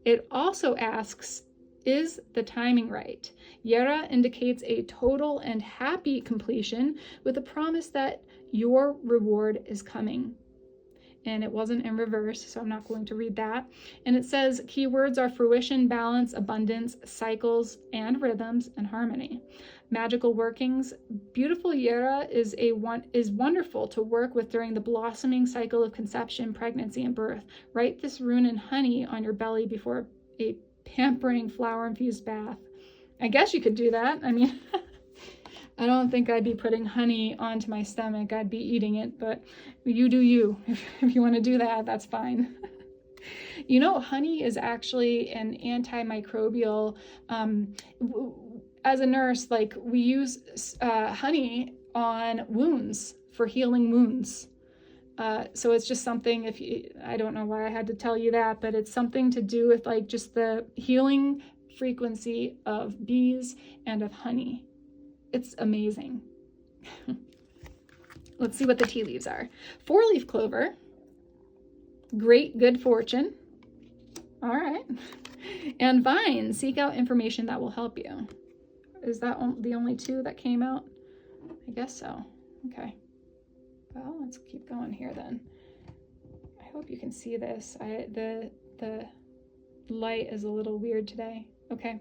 It also asks, is the timing right? Yera indicates a total and happy completion with a promise that your reward is coming. And it wasn't in reverse, so I'm not going to read that. And it says keywords are fruition, balance, abundance, cycles, and rhythms, and harmony. Magical workings. Beautiful Yera is wonderful to work with during the blossoming cycle of conception, pregnancy, and birth. Write this rune in honey on your belly before a pampering flower-infused bath. I guess you could do that. I mean, I don't think I'd be putting honey onto my stomach. I'd be eating it, but you do you. If you want to do that, that's fine. You know, honey is actually an antimicrobial. As a nurse, like, we use honey on wounds for healing wounds. So it's just something, I don't know why I had to tell you that, but it's something to do with like just the healing frequency of bees and of honey. It's amazing. Let's see what the tea leaves are. 4-leaf clover, great good fortune. All right. And vine, seek out information that will help you. Is that the only two that came out? I guess so. Okay. Well, let's keep going here then. I hope you can see this. The light is a little weird today. Okay.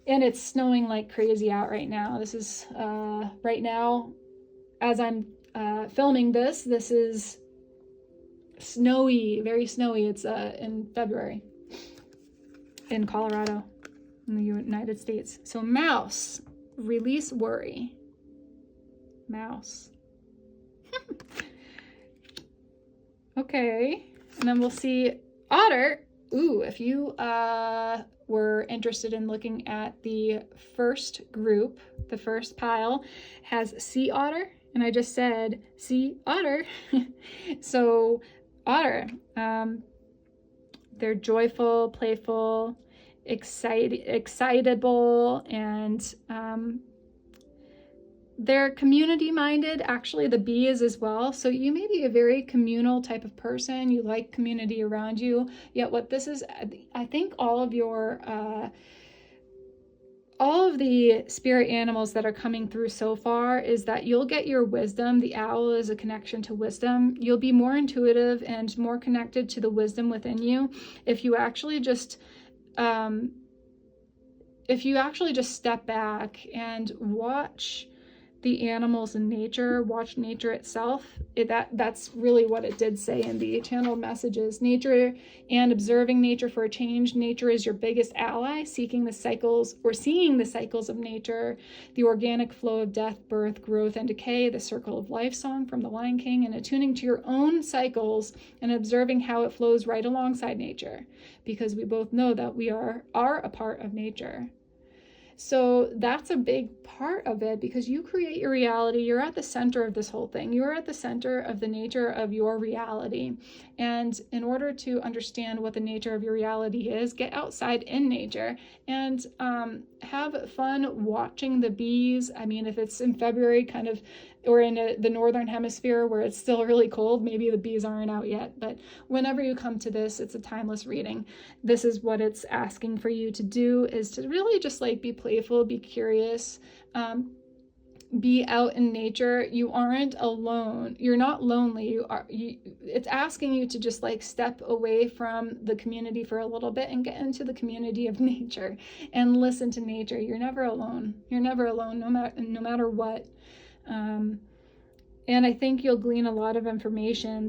And it's snowing like crazy out right now. This is right now, as I'm filming this is snowy, very snowy. It's in February in Colorado, in the United States. So mouse, release worry. Mouse. Okay, and then we'll see otter. Ooh, if you were interested in looking at the first group, the first pile has sea otter, and I just said sea otter. So otter, they're joyful, playful, excitable, and they're community minded. Actually, the bee is as well. So you may be a very communal type of person. You like community around you. Yet what this is, I think all of the spirit animals that are coming through so far is that you'll get your wisdom. The owl is a connection to wisdom. You'll be more intuitive and more connected to the wisdom within you if you actually just step back and watch the animals in nature, watch nature itself. That's really what it did say in the channeled messages. Nature and observing nature for a change. Nature is your biggest ally, seeing the cycles of nature, the organic flow of death, birth, growth, and decay, the circle of life song from the Lion King, and attuning to your own cycles and observing how it flows right alongside nature, because we both know that we are a part of nature. So that's a big part of it, because you create your reality. You're at the center of this whole thing. You're at the center of the nature of your reality. And in order to understand what the nature of your reality is, get outside in nature and have fun watching the bees. I mean, if it's in February kind of, or in the northern hemisphere where it's still really cold, maybe the bees aren't out yet, but whenever you come to this, it's a timeless reading. This is what it's asking for you to do, is to really just like be playful, be curious, be out in nature. You aren't alone. You're not lonely. It's asking you to just like step away from the community for a little bit and get into the community of nature and listen to nature. You're never alone. You're never alone, no matter what. And I think you'll glean a lot of information.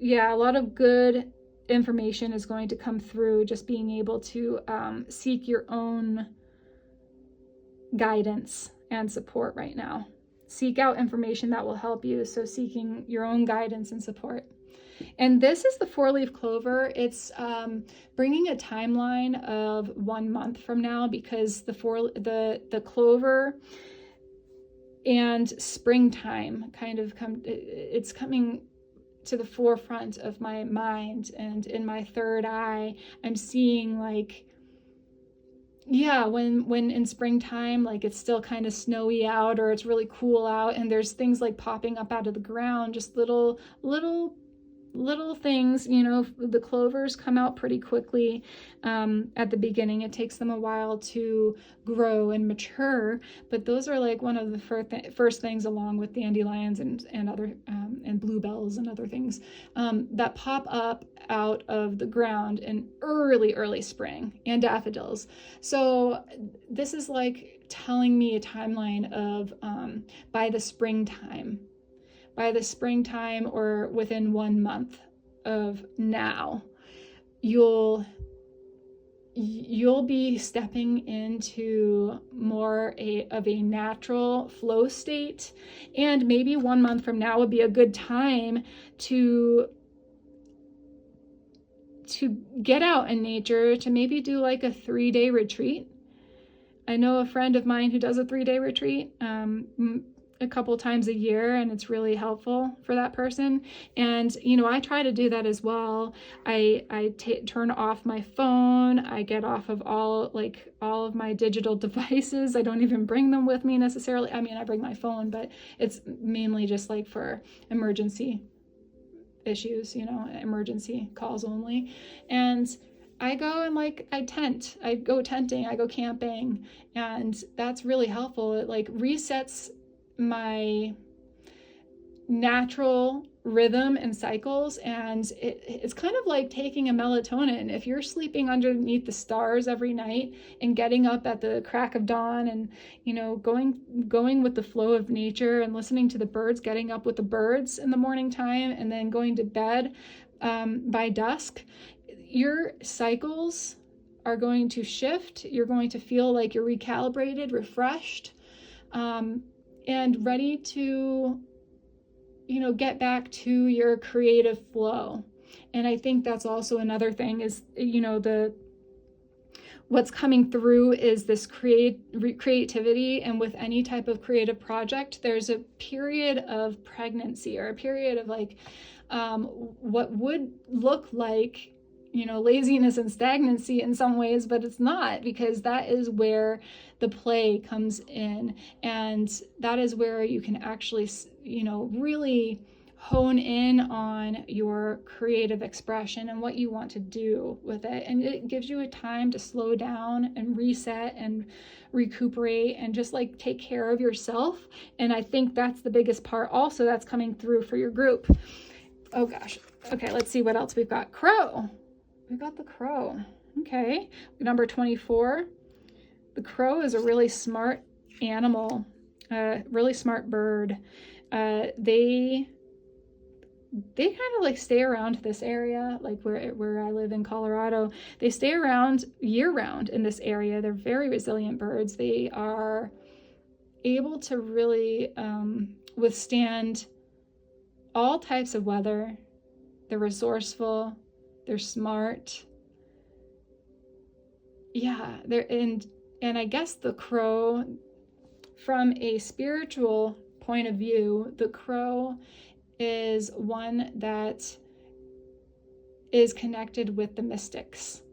A lot of good information is going to come through just being able to seek your own guidance and support right now. Seek out information that will help you. So seeking your own guidance and support. And this is the 4-leaf clover. It's bringing a timeline of 1 month from now, because the clover and springtime kind of it's coming to the forefront of my mind, and in my third eye, I'm seeing like, yeah, when in springtime, like it's still kind of snowy out or it's really cool out, and there's things like popping up out of the ground, just little things, you know. The clovers come out pretty quickly at the beginning. It takes them a while to grow and mature, but those are like one of the first things, along with dandelions and other and bluebells and other things that pop up out of the ground in early spring, and daffodils. So this is like telling me a timeline of by the springtime, or within 1 month of now, you'll be stepping into more of a natural flow state. And maybe 1 month from now would be a good time to get out in nature, to maybe do like a 3-day retreat. I know a friend of mine who does a 3-day retreat a couple times a year, and it's really helpful for that person. And you know, I try to do that as well. I turn off my phone. I get off of all of my digital devices. I don't even bring them with me necessarily. I mean, I bring my phone, but it's mainly just like for emergency issues, you know, emergency calls only. And I go and I go tenting, I go camping, and that's really helpful. It like resets my natural rhythm and cycles, and it's kind of like taking a melatonin. If you're sleeping underneath the stars every night and getting up at the crack of dawn, and you know, going with the flow of nature and listening to the birds, getting up with the birds in the morning time, and then going to bed by dusk, your cycles are going to shift. You're going to feel like you're recalibrated, refreshed, and ready to, you know, get back to your creative flow. And I think that's also another thing is, you know, what's coming through is this creativity. And with any type of creative project, there's a period of pregnancy, or a period of like what would look like, you know, laziness and stagnancy in some ways, but it's not, because that is where the play comes in, and that is where you can actually, you know, really hone in on your creative expression and what you want to do with it. And it gives you a time to slow down and reset and recuperate and just like take care of yourself. And I think that's the biggest part also that's coming through for your group. Oh gosh. Okay, let's see what else we've got. Crow. We got the crow. Okay, number 24. The crow is a really smart animal, really smart bird. They kind of like stay around this area, like where I live in Colorado. They stay around year round in this area. They're very resilient birds. They are able to really withstand all types of weather. They're resourceful. They're smart. Yeah, and I guess the crow, from a spiritual point of view, the crow is one that is connected with the mystics,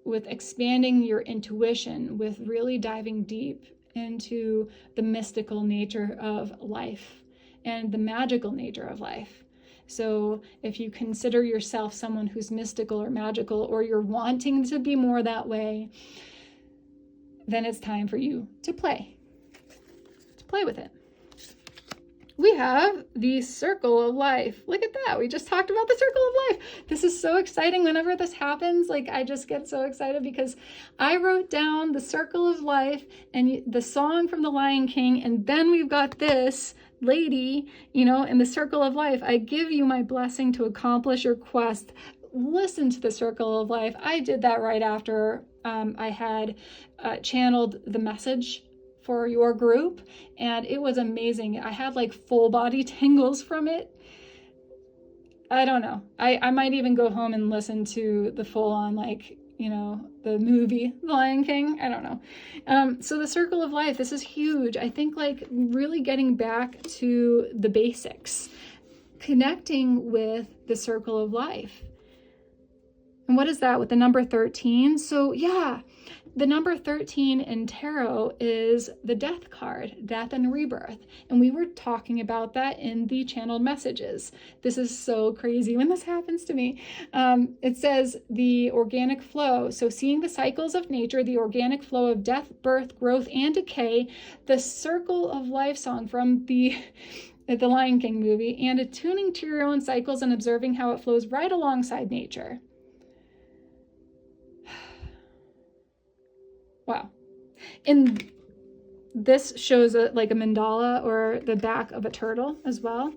with expanding your intuition, with really diving deep into the mystical nature of life and the magical nature of life. So if you consider yourself someone who's mystical or magical, or you're wanting to be more that way, then it's time for you to play with it. We have the circle of life. Look at that. We just talked about the circle of life. This is so exciting. Whenever this happens, like, I just get so excited, because I wrote down the circle of life and the song from the Lion King, and then we've got this lady, you know, in the circle of life. I give you my blessing to accomplish your quest. Listen to the circle of life. I did that right after I had channeled the message for your group, and it was amazing. I had like full body tingles from it. I don't know. I might even go home and listen to the full on, like, you know, the movie The Lion King. I don't know. So the circle of life, this is huge. I think like really getting back to the basics, connecting with the circle of life. And what is that with the number 13? So yeah, the number 13 in tarot is the death card, death and rebirth. And we were talking about that in the channeled messages. This is so crazy when this happens to me. It says the organic flow. So seeing the cycles of nature, the organic flow of death, birth, growth, and decay, the circle of life song from the Lion King movie, and attuning to your own cycles and observing how it flows right alongside nature. Wow. And this shows like a mandala or the back of a turtle as well.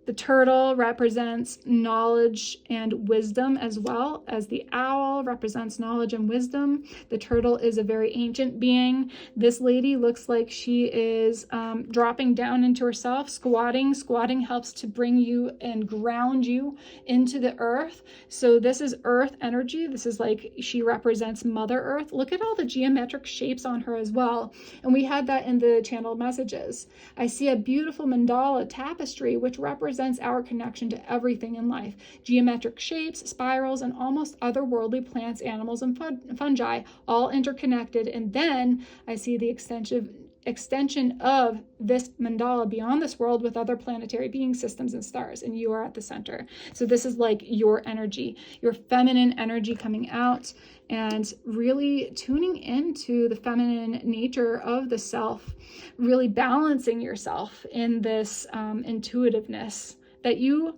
The turtle represents knowledge and wisdom, as well as the owl represents knowledge and wisdom. The turtle is a very ancient being. This lady looks like she is dropping down into herself, squatting. Squatting helps to bring you and ground you into the earth. So this is earth energy. This is like she represents Mother Earth. Look at all the geometric shapes on her as well. And we had that in the channeled messages. I see a beautiful mandala tapestry, which represents our connection to everything in life. Geometric shapes, spirals, and almost otherworldly plants, animals, and fungi, all interconnected. And then I see the extension of this mandala beyond this world with other planetary being systems and stars, and you are at the center. So this is like your energy, your feminine energy coming out, and really tuning into the feminine nature of the self, really balancing yourself in this intuitiveness that you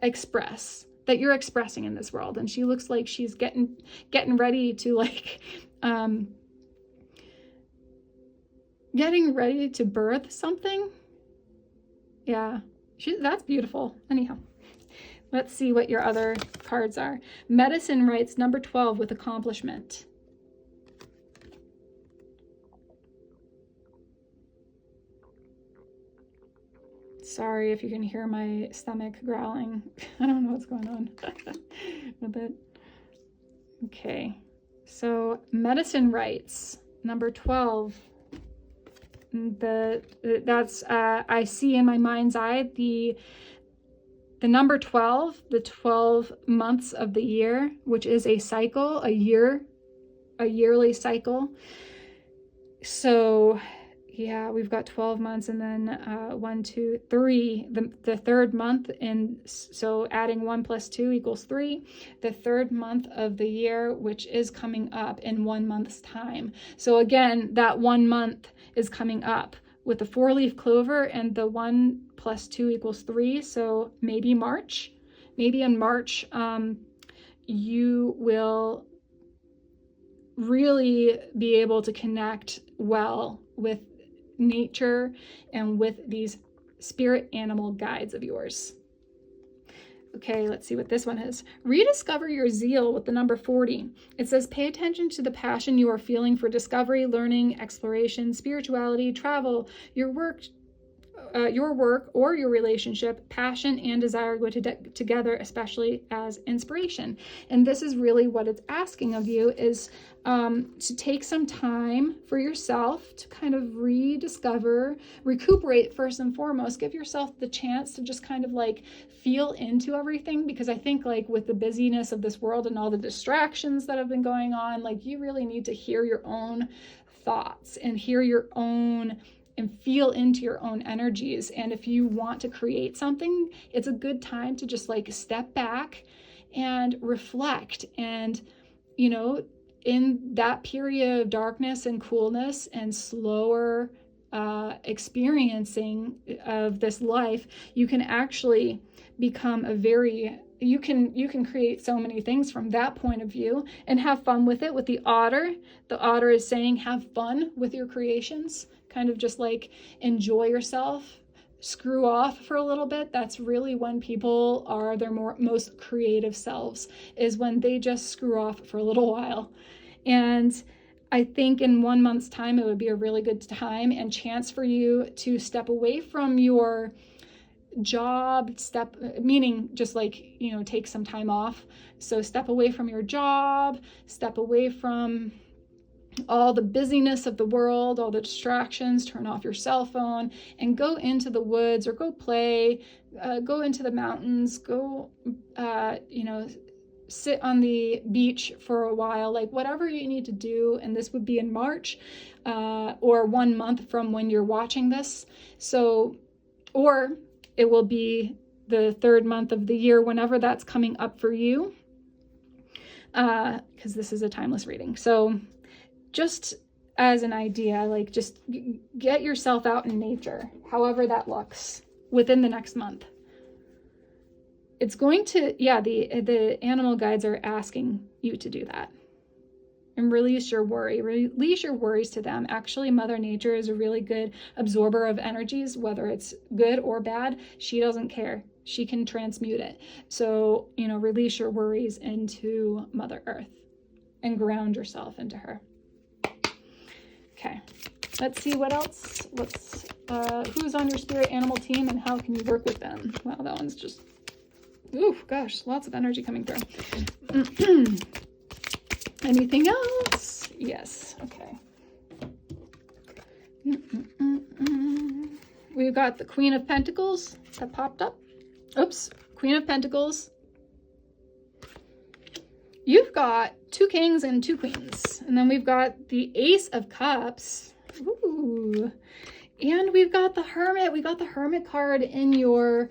express, that you're expressing in this world. And she looks like she's getting ready to like getting ready to birth something. Yeah, that's beautiful. Anyhow, let's see what your other cards are. Medicine writes number 12 with accomplishment. Sorry if you can hear my stomach growling. I don't know what's going on with it. Okay, so medicine writes number 12. That's I see in my mind's eye the number 12, the 12 months of the year, which is a cycle, a yearly cycle. So yeah, we've got 12 months, and then 1, 2, 3, the third month, and so adding 1 + 2 = 3, the third month of the year, which is coming up in 1 month's time. So again, that 1 month is coming up with the 4-leaf clover, and the 1 + 2 = 3. So maybe March, maybe in March, you will really be able to connect well with nature and with these spirit animal guides of yours. Okay, let's see what this one is. Rediscover your zeal with the number 40. It says, pay attention to the passion you are feeling for discovery, learning, exploration, spirituality, travel, your work or your relationship. Passion and desire go together, especially as inspiration. And this is really what it's asking of you, is to take some time for yourself to kind of rediscover, recuperate first and foremost. Give yourself the chance to just kind of like feel into everything, because I think like with the busyness of this world and all the distractions that have been going on, like you really need to hear your own thoughts and hear your own and feel into your own energies. And if you want to create something, it's a good time to just like step back and reflect. And, you know, in that period of darkness and coolness and slower experiencing of this life, you can actually become you can create so many things from that point of view and have fun with it. With the otter is saying have fun with your creations, kind of just like enjoy yourself, screw off for a little bit. That's really when people are their most creative selves, is when they just screw off for a little while. And I think in 1 month's time, it would be a really good time and chance for you to step away from your job, meaning just like, take some time off. So step away from your job, step away from all the busyness of the world, all the distractions, turn off your cell phone and go into the woods or go play, go into the mountains, go, sit on the beach for a while, like whatever you need to do. And this would be in March, or 1 month from when you're watching this. So, or it will be the 3rd month of the year, whenever that's coming up for you, because this is a timeless reading. So just as an idea, like just get yourself out in nature, however that looks, within the next month. It's going to, the animal guides are asking you to do that. And release your worries to them. Actually, Mother Nature is a really good absorber of energies, whether it's good or bad. She doesn't care. She can transmute it. So, release your worries into Mother Earth and ground yourself into her. Okay, let's see what else. Who's on your spirit animal team and how can you work with them? Wow, that one's just, gosh, lots of energy coming through. Anything else? Yes. Okay. We've got the Queen of Pentacles that popped up. Oops. Queen of Pentacles. You've got 2 kings and 2 queens. And then we've got the Ace of Cups. Ooh. And we've got the Hermit. We got the Hermit card in your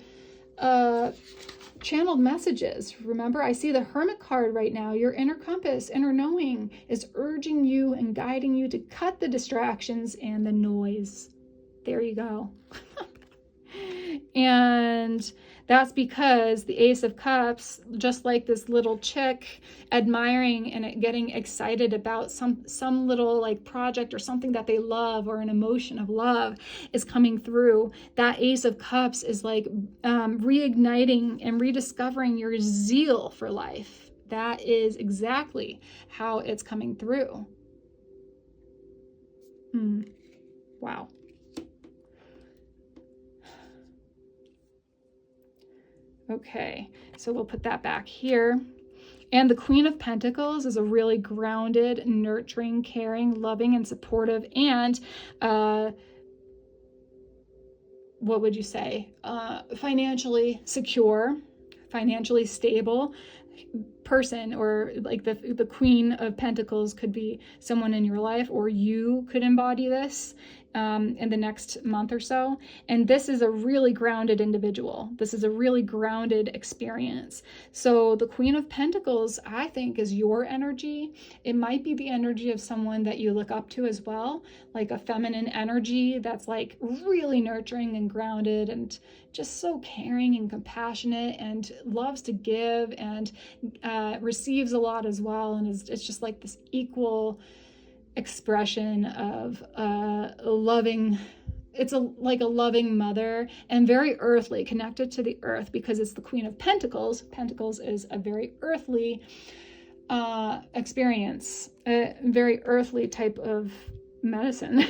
channeled messages. Remember, I see the Hermit card right now. Your inner compass, inner knowing is urging you and guiding you to cut the distractions and the noise. There you go. And that's because the Ace of Cups, just like this little chick admiring and getting excited about some little like project or something that they love, or an emotion of love is coming through, that Ace of Cups is like reigniting and rediscovering your zeal for life. That is exactly how it's coming through. Wow. Okay, so we'll put that back here. And the Queen of Pentacles is a really grounded, nurturing, caring, loving, and supportive, and what would you say? Financially secure, financially stable person, or like the Queen of Pentacles could be someone in your life, or you could embody this in the next month or so. And this is a really grounded individual. This is a really grounded experience. So the Queen of Pentacles, I think, is your energy. It might be the energy of someone that you look up to as well, like a feminine energy that's like really nurturing and grounded and just so caring and compassionate and loves to give and receives a lot as well. And it's just like this equal expression of loving. It's like a loving mother, and very earthly, connected to the earth, because it's the Queen of Pentacles. Pentacles is a very earthly experience, a very earthly type of medicine.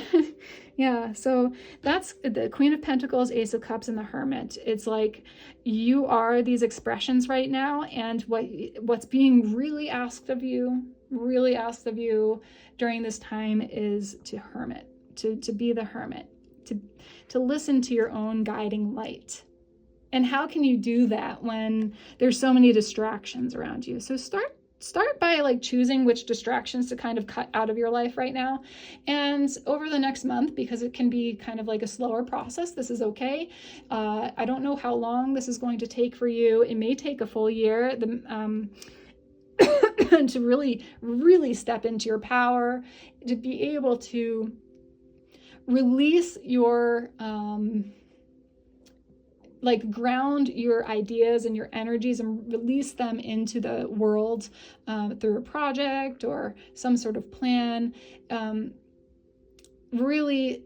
Yeah, so that's the Queen of Pentacles, Ace of Cups, and the Hermit. It's like you are these expressions right now, and what's being really asked of you during this time is to hermit, to be the hermit, to listen to your own guiding light. And how can you do that when there's so many distractions around you? So start by like choosing which distractions to kind of cut out of your life right now. And over the next month, because it can be kind of like a slower process, this is okay. I don't know how long this is going to take for you. It may take a full year. To really, really step into your power, to be able to release your, ground your ideas and your energies and release them into the world through a project or some sort of plan. Really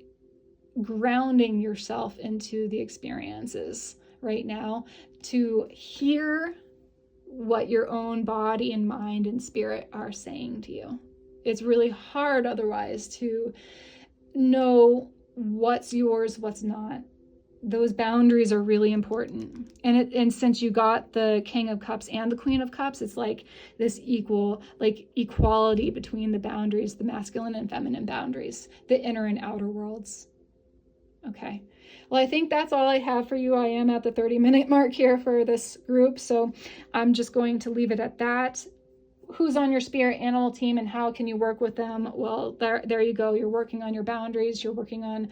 grounding yourself into the experiences right now to hear what your own body and mind and spirit are saying to you. It's really hard otherwise to know what's yours, what's not, those boundaries are really important. And since you got the King of Cups and the Queen of Cups, it's like this equality between the boundaries, the masculine and feminine boundaries, the inner and outer worlds. Okay. Well, I think that's all I have for you. I am at the 30-minute mark here for this group, so I'm just going to leave it at that. Who's on your spirit animal team and how can you work with them? Well, there you go. You're working on your boundaries. You're working on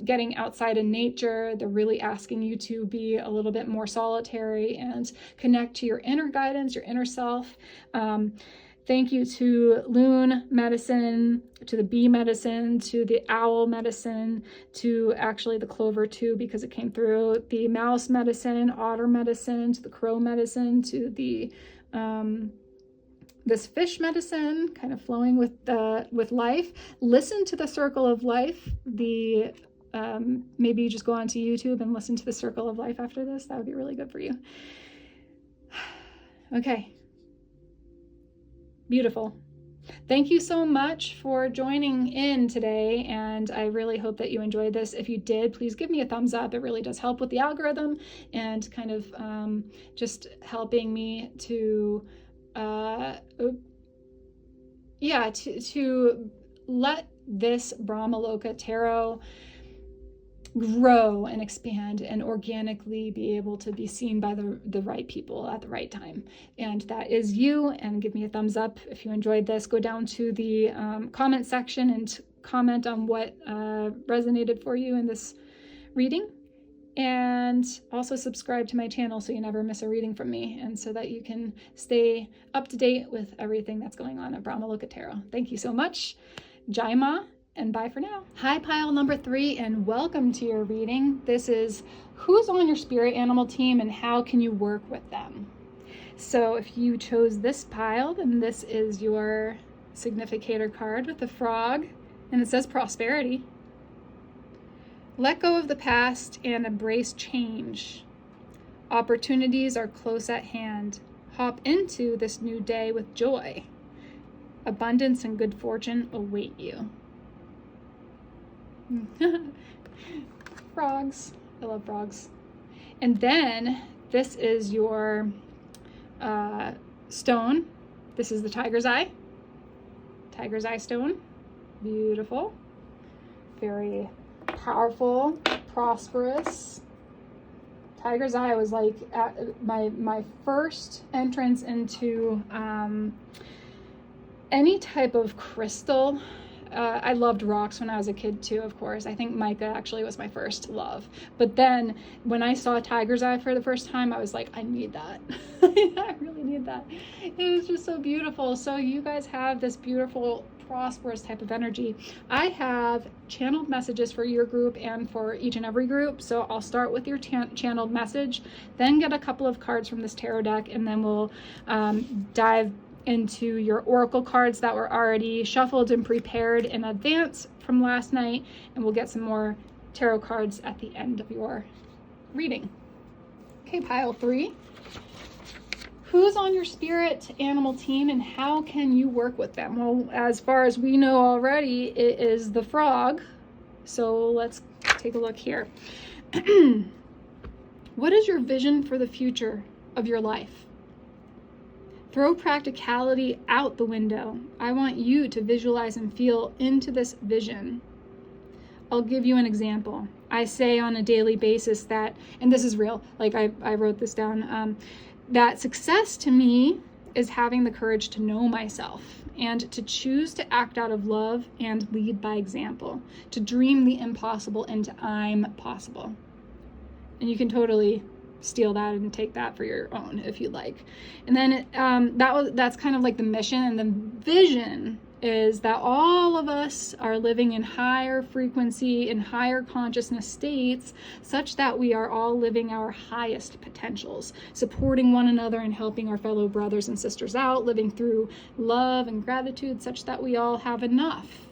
getting outside in nature. They're really asking you to be a little bit more solitary and connect to your inner guidance, your inner self. Thank you to Loon medicine, to the bee medicine, to the owl medicine, to actually the clover too, because it came through, the mouse medicine, otter medicine, to the crow medicine, to the this fish medicine, kind of flowing with life. Listen to the circle of life. The maybe you just go onto YouTube and listen to the circle of life after this. That would be really good for you. Okay. Beautiful. Thank you so much for joining in today, and I really hope that you enjoyed this. If you did, please give me a thumbs up. It really does help with the algorithm and kind of just helping me to to let this Brahmaloka tarot grow and expand and organically be able to be seen by the right people at the right time. And that is you. And give me a thumbs up if you enjoyed this. Go down to the comment section and comment on what resonated for you in this reading. And also subscribe to my channel so you never miss a reading from me and so that you can stay up to date with everything that's going on at Brahmaloka Tarot. Thank you so much. Jai Ma. And bye for now. Hi, pile number 3, and welcome to your reading. This is who's on your spirit animal team and how can you work with them? So if you chose this pile, then this is your significator card with the frog, and it says prosperity. Let go of the past and embrace change. Opportunities are close at hand. Hop into this new day with joy. Abundance and good fortune await you. Frogs. I love frogs. And then this is your stone. This is the tiger's eye. Tiger's eye stone. Beautiful. Very powerful, prosperous. Tiger's eye was like my first entrance into any type of crystal. I loved rocks when I was a kid too, of course. I think mica actually was my first love. But then when I saw tiger's eye for the first time, I was like, I need that. I really need that. It was just so beautiful. So you guys have this beautiful, prosperous type of energy. I have channeled messages for your group and for each and every group. So I'll start with your channeled message, then get a couple of cards from this tarot deck, and then we'll dive into your oracle cards that were already shuffled and prepared in advance from last night, and we'll get some more tarot cards at the end of your reading. Okay, pile 3. Who's on your spirit animal team and how can you work with them? Well, as far as we know already, it is the frog. So let's take a look here. What is your vision for the future of your life? Throw practicality out the window. I want you to visualize and feel into this vision. I'll give you an example. I say on a daily basis that, and this is real, like I wrote this down, that success to me is having the courage to know myself and to choose to act out of love and lead by example, to dream the impossible into I'm possible. And you can totally steal that and take that for your own if you like. And then that's kind of like the mission, and the vision is that all of us are living in higher frequency, in higher consciousness states, such that we are all living our highest potentials, supporting one another and helping our fellow brothers and sisters out, living through love and gratitude, such that we all have enough.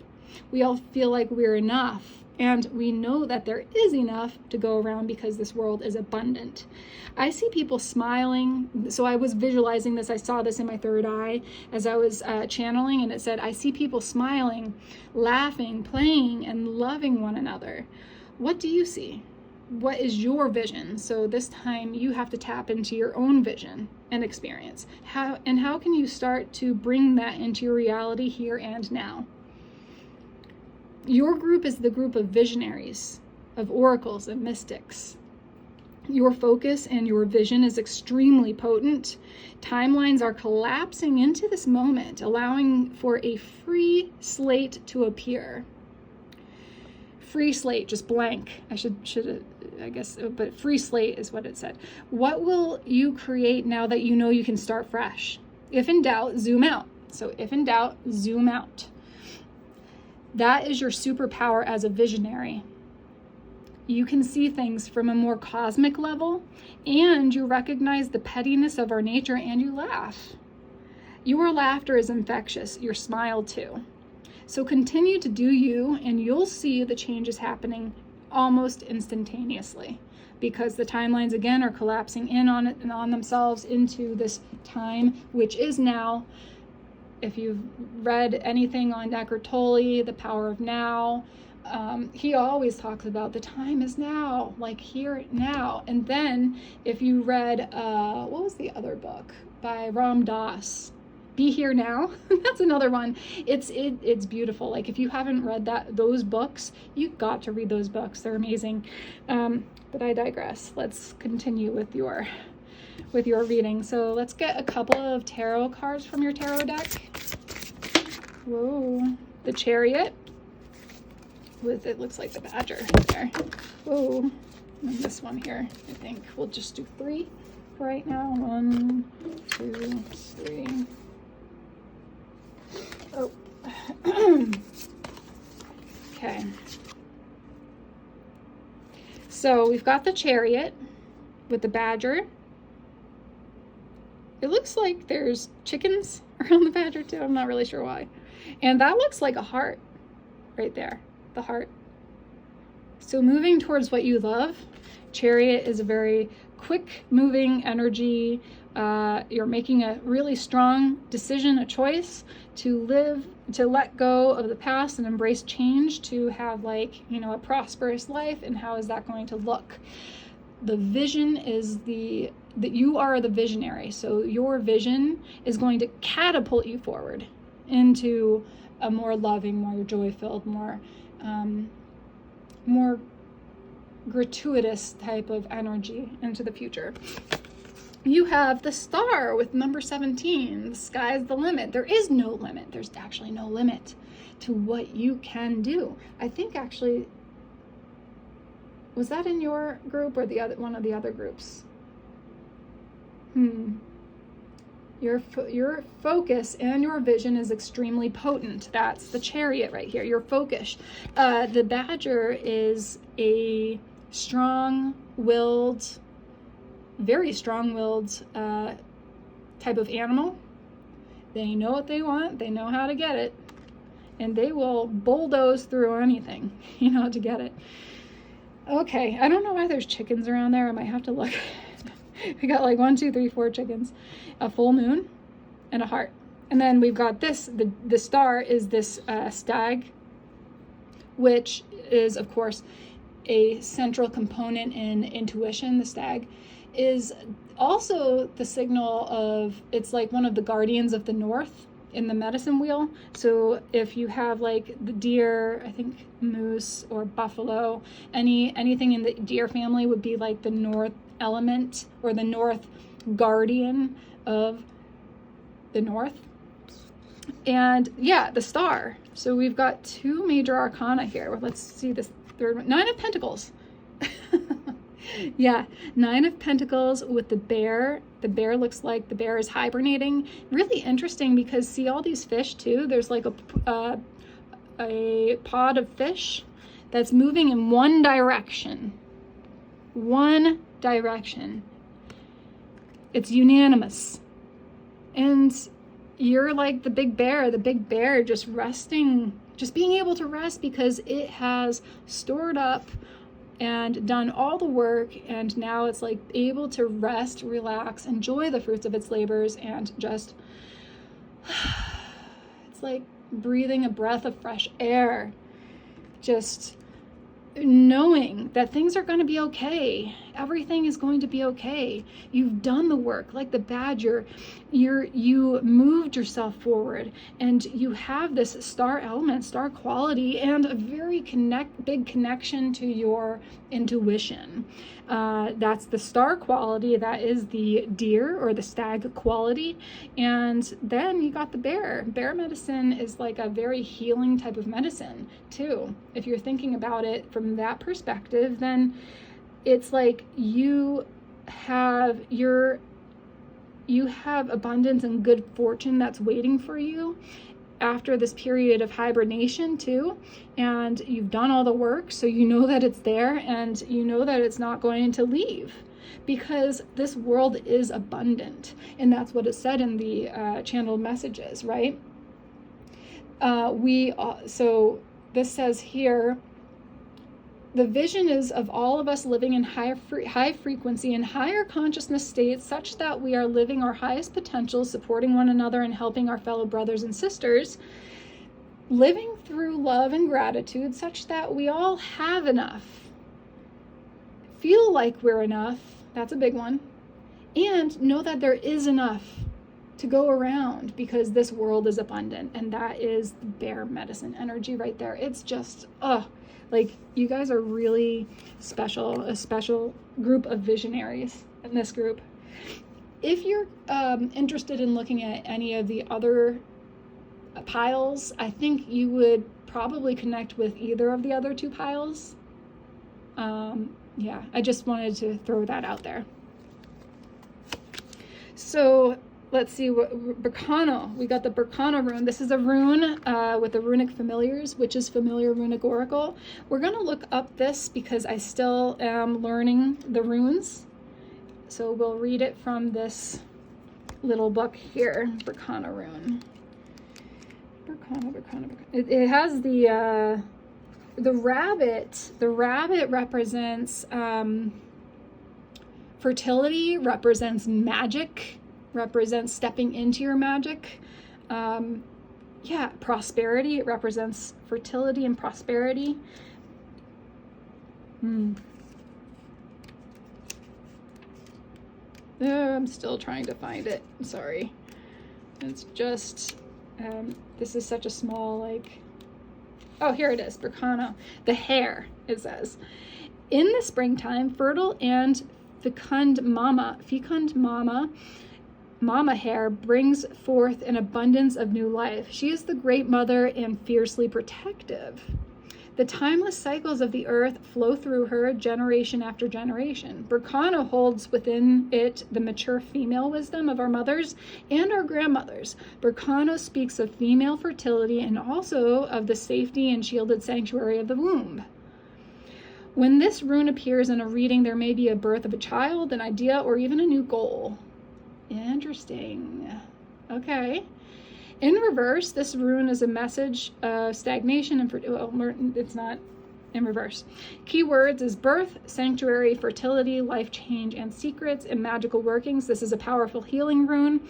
We all feel like we're enough. And we know that there is enough to go around because this world is abundant. I see people smiling. So I was visualizing this. I saw this in my third eye as I was channeling, and it said, I see people smiling, laughing, playing, and loving one another. What do you see? what is your vision? So this time you have to tap into your own vision and experience. How can you start to bring that into your reality here and now? Your group is the group of visionaries, of oracles and mystics. Your focus and your vision is extremely potent. Timelines are collapsing into this moment, allowing for a free slate to appear. Free slate, just blank. I guess, but free slate is what it said. What will you create now that you know you can start fresh? If in doubt, zoom out. So if in doubt, zoom out. That is your superpower as a visionary. You can see things from a more cosmic level, and you recognize the pettiness of our nature, and you laugh. Your laughter is infectious, your smile too. So continue to do you, and you'll see the changes happening almost instantaneously, because the timelines again are collapsing in on it and on themselves into this time, which is now. If you've read anything on Eckhart Tolle, The Power of Now, he always talks about the time is now, like here now. And then if you read, what was the other book by Ram Dass? Be Here Now. That's another one. It's beautiful. Like if you haven't read those books, you've got to read those books. They're amazing. But I digress. Let's continue with your reading. So let's get a couple of tarot cards from your tarot deck. Whoa, the Chariot. With it looks like the Badger there. Whoa, and this one here. I think we'll just do 3 right now. 1, 2, 3. Oh. Okay. So we've got the Chariot with the Badger. It looks like there's chickens around the Badger too. I'm not really sure why. And that looks like a heart right there, the heart. So moving towards what you love. Chariot is a very quick moving energy. You're making a really strong decision, a choice to let go of the past and embrace change, to have like, a prosperous life. And how is that going to look? The vision is that you are the visionary. So your vision is going to catapult you forward into a more loving, more joy-filled, more gratuitous type of energy into the future. You have the Star with number 17. The sky's the limit. There is no limit. There's actually no limit to what you can do. I think actually, was that in your group or one of the other groups? Your focus and your vision is extremely potent. That's the Chariot right here, your focus. The Badger is a strong-willed, very strong-willed type of animal. They know what they want, they know how to get it, and they will bulldoze through anything, to get it. Okay, I don't know why there's chickens around there. I might have to look. We got like 1, 2, 3, 4 chickens, a full moon, and a heart. And then we've got this, the Star is this stag, which is, of course, a central component in intuition. The stag is also the signal of, it's like one of the guardians of the north in the medicine wheel. So if you have like the deer, I think moose or buffalo, anything in the deer family would be like the north element or the north guardian of the north. And yeah, the Star. So we've got 2 major arcana here. Let's see this third one. 9 of Pentacles. Yeah, 9 of Pentacles with the bear. The bear looks like the bear is hibernating. Really interesting because see all these fish too? There's like a pod of fish that's moving in one direction. One direction. It's unanimous. And you're like the big bear just resting, just being able to rest because it has stored up and done all the work, and now it's like able to rest, relax, enjoy the fruits of its labors, and just, it's like breathing a breath of fresh air. Just knowing that things are going to be okay. Everything is going to be okay. You've done the work, like the badger. You moved yourself forward, and you have this star element, star quality, and a very big connection to your intuition. That's the star quality. That is the deer or the stag quality. And then you got the bear. Bear medicine is like a very healing type of medicine too. If you're thinking about it from that perspective, then it's like you have abundance and good fortune that's waiting for you after this period of hibernation too, and you've done all the work, so you know that it's there, and you know that it's not going to leave, because this world is abundant, and that's what is said in the channeled messages, right? So this says here, the vision is of all of us living in high frequency and higher consciousness states, such that we are living our highest potential, supporting one another and helping our fellow brothers and sisters, living through love and gratitude, such that we all have enough, feel like we're enough, that's a big one, and know that there is enough to go around, because this world is abundant. And that is the bear medicine energy right there. It's just, like, you guys are really special, a special group of visionaries in this group. If you're interested in looking at any of the other piles, I think you would probably connect with either of the other two piles. Yeah, I just wanted to throw that out there. So let's see what Berkana. We got the Berkana rune. This is a rune with the runic familiars, which is familiar runic oracle. We're going to look up this because I still am learning the runes. So we'll read it from this little book here, Berkana rune. Berkana. It has the rabbit. The rabbit represents fertility, represents magic, represents stepping into your magic. Prosperity. It represents fertility and prosperity. I'm still trying to find it. Sorry. It's just, this is such a small, like, oh, here it is, Berkana. The hare, it says. In the springtime, fertile and fecund mama hare brings forth an abundance of new life. She is the great mother and fiercely protective. The timeless cycles of the earth flow through her generation after generation. Berkana holds within it the mature female wisdom of our mothers and our grandmothers. Berkana speaks of female fertility and also of the safety and shielded sanctuary of the womb. When this rune appears in a reading, there may be a birth of a child, an idea, or even a new goal. Interesting. Okay. In reverse, this rune is a message of stagnation and it's not in reverse. Keywords is birth, sanctuary, fertility, life change, and secrets and magical workings. This is a powerful healing rune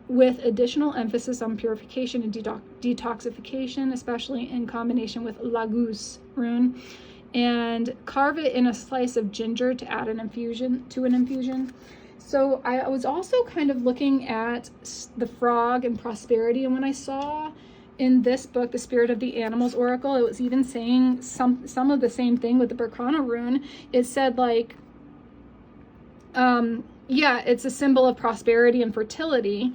with additional emphasis on purification and detoxification, especially in combination with Laguz rune. And carve it in a slice of ginger to add an infusion. So I was also kind of looking at the frog and prosperity, and when I saw in this book, The Spirit of the Animals Oracle, it was even saying some of the same thing with the Berkana rune. It said like, it's a symbol of prosperity and fertility,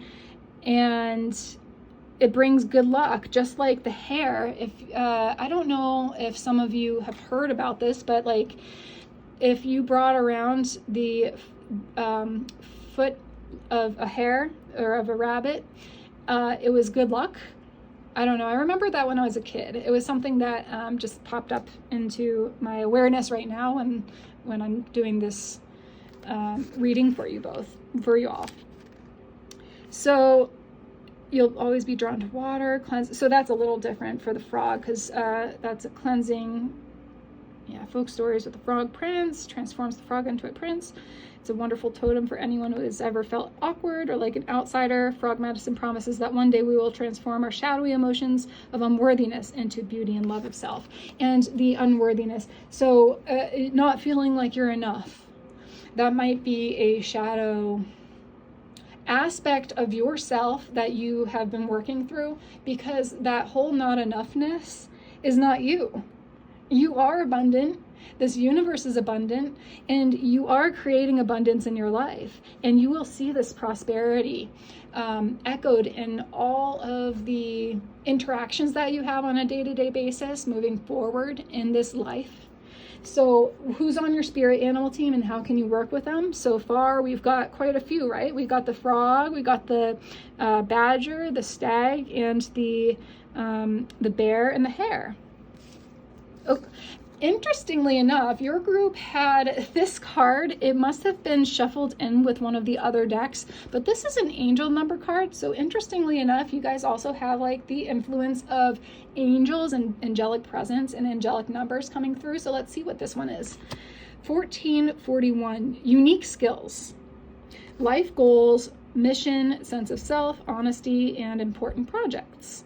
and it brings good luck, just like the hare. If I don't know if some of you have heard about this, but like if you brought around the foot of a hare or of a rabbit, it was good luck. I don't know. I remember that when I was a kid. It was something that just popped up into my awareness right now, and when I'm doing this reading for you all. So you'll always be drawn to water, cleanse. So that's a little different for the frog, because that's a cleansing. Yeah, folk stories with the frog prince transforms the frog into a prince. It's a wonderful totem for anyone who has ever felt awkward or like an outsider. Frog medicine promises that one day we will transform our shadowy emotions of unworthiness into beauty and love of self. And the unworthiness, so not feeling like you're enough. That might be a shadow aspect of yourself that you have been working through, because that whole not enoughness is not you. You are abundant. This universe is abundant, and you are creating abundance in your life, and you will see this prosperity echoed in all of the interactions that you have on a day-to-day basis moving forward in this life. So who's on your spirit animal team and how can you work with them? So far, we've got quite a few, right? We've got the frog, we got the badger, the stag, and the bear and the hare. Oh, interestingly enough, your group had this card. It must have been shuffled in with one of the other decks, but this is an angel number card. So interestingly enough, you guys also have like the influence of angels and angelic presence and angelic numbers coming through. So let's see what this one is. 1441, unique skills, life goals, mission, sense of self, honesty, and important projects.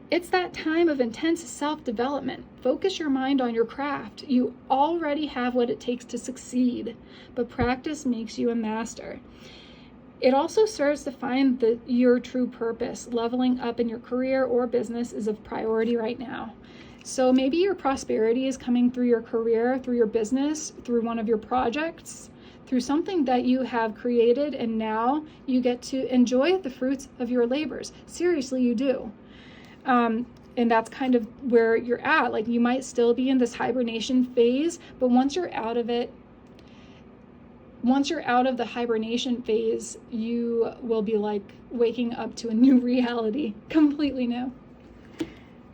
It's that time of intense self-development. Focus your mind on your craft. You already have what it takes to succeed, but practice makes you a master. It also serves to find your true purpose. Leveling up in your career or business is a priority right now. So maybe your prosperity is coming through your career, through your business, through one of your projects, through something that you have created, and now you get to enjoy the fruits of your labors. Seriously, you do. And that's kind of where you're at. Like, you might still be in this hibernation phase, but once you're out of it, once you're out of the hibernation phase, you will be like waking up to a new reality, completely new.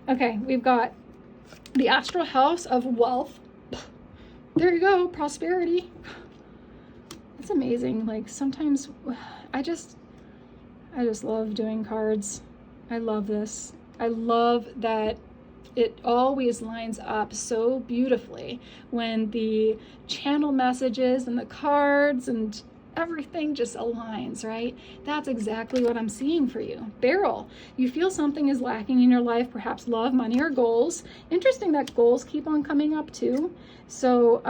Okay, we've got the astral house of wealth. There you go, prosperity. It's amazing. Like, sometimes I just love doing cards. I love this. I love that it always lines up so beautifully when the channel messages and the cards and everything just aligns, right? That's exactly what I'm seeing for you. Beryl, you feel something is lacking in your life, perhaps love, money, or goals. Interesting that goals keep on coming up too. So